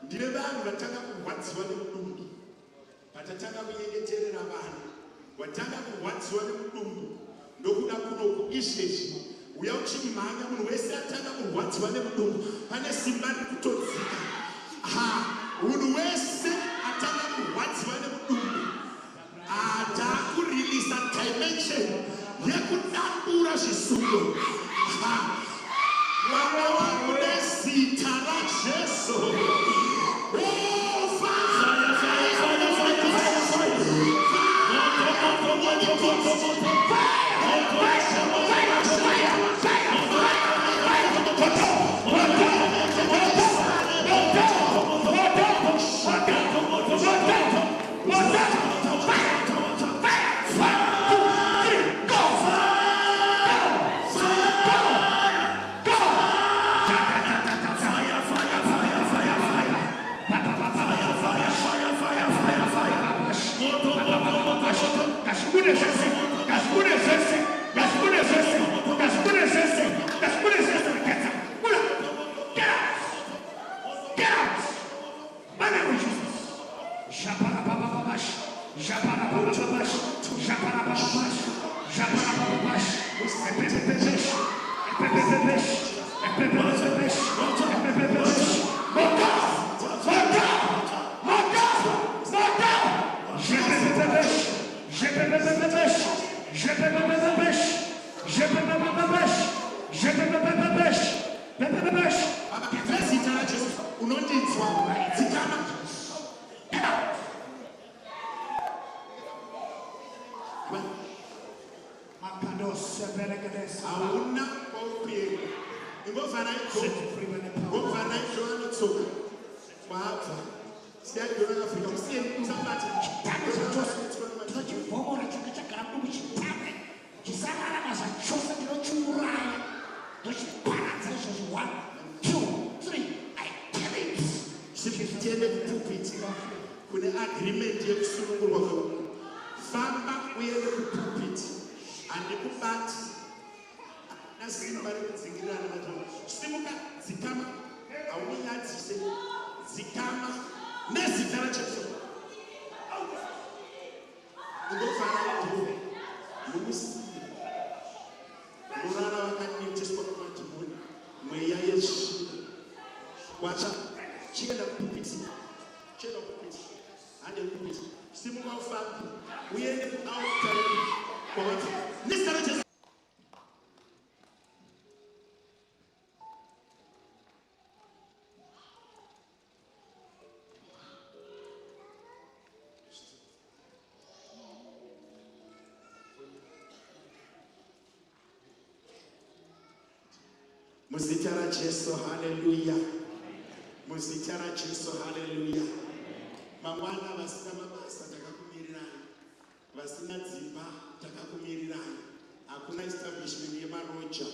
ndine vanhu vatanga kurwadziwa nemudumbu, vatatanga kunyengeterera vanhu, watanga kurwadziwa nemudumbu ndokuda kunoku izvezvi uya uchimhanya munhu wese atanga kurwadziwa nemudumbu pane simba riri kutodzika. Munhu wese atanga kurwadziwa nemudumbu taakuririsa dimension yekudambura zvisungo. Mwana wangu nezita raJesu. Kune agreement yekusunungurwa kwemunhu. Famba uende kupulpit, handikubati nasimba rekudzingirirana matoro. Simuka, dzikama, hauninyadzise, dzikama nezita raJesu. Ungofara idhoo nomusiya norara vakaneteswa kumadhimoni mweya yezvivi. Wacha chienda kupulpit, chienda kupulpit. Simuka ufambe uende kualtar kwawati nezita raJesu. Muzita raJesu, haleluya. Muzita raJesu, haleluya. Mangwana vasina mabasa takakumirirai, vasina dzimba takakumirirai, hakuna establishment yemaroja,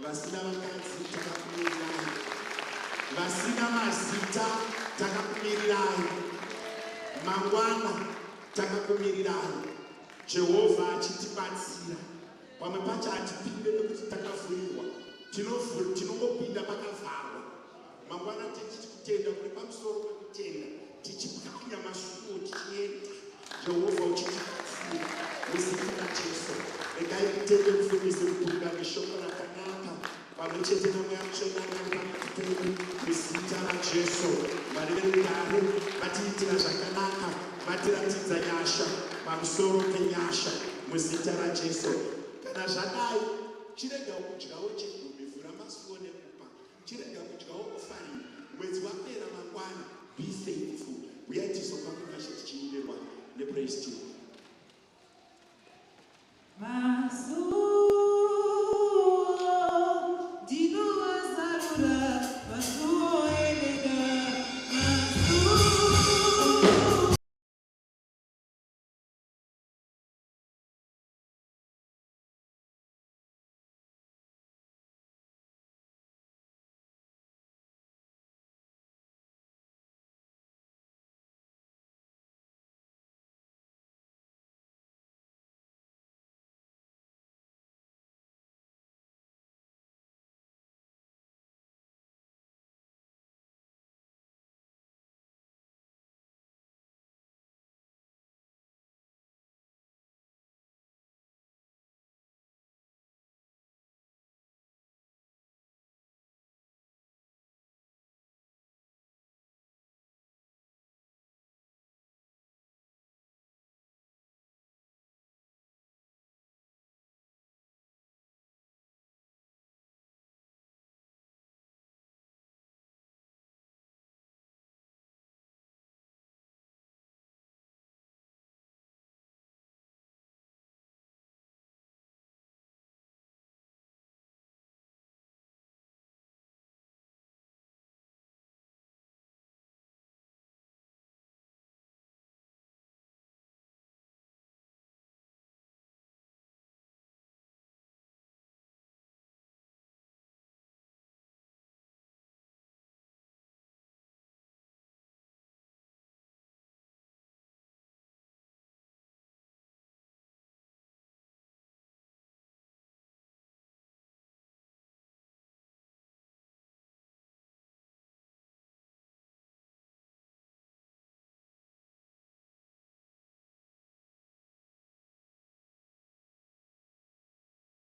vasina vakadzi takakumirirai, vasina mazita takakumirirai, mangwana takakumirirai. Jehovha achitibatsira, pamwe pacho hatipinde nekuti takavhurirwa, tinongopinda pakavharwa. Mangwana tichitenda kuri pamusoro pekutenda, tichipwanya masuo tichienda. Jehovha uchitibatsira muzita raJesu. Regai kutende kufundise Mupunga neshoko rakanaka pamwe chete namweya mutsvene ari pakati pedu muzita raJesu. Vari verugare vatiitira zvakanaka, vatiratidza nyasha pamusoro penyasha muzita raJesu. Kana zvadai, chirega kudyawo chegumi, vhura masuo nekupa, chirega kudyawo kufarira. Mwedzi wapera mangwana, be faithful. Uyai tizopa kunyasha tichiinderwa nepraise team.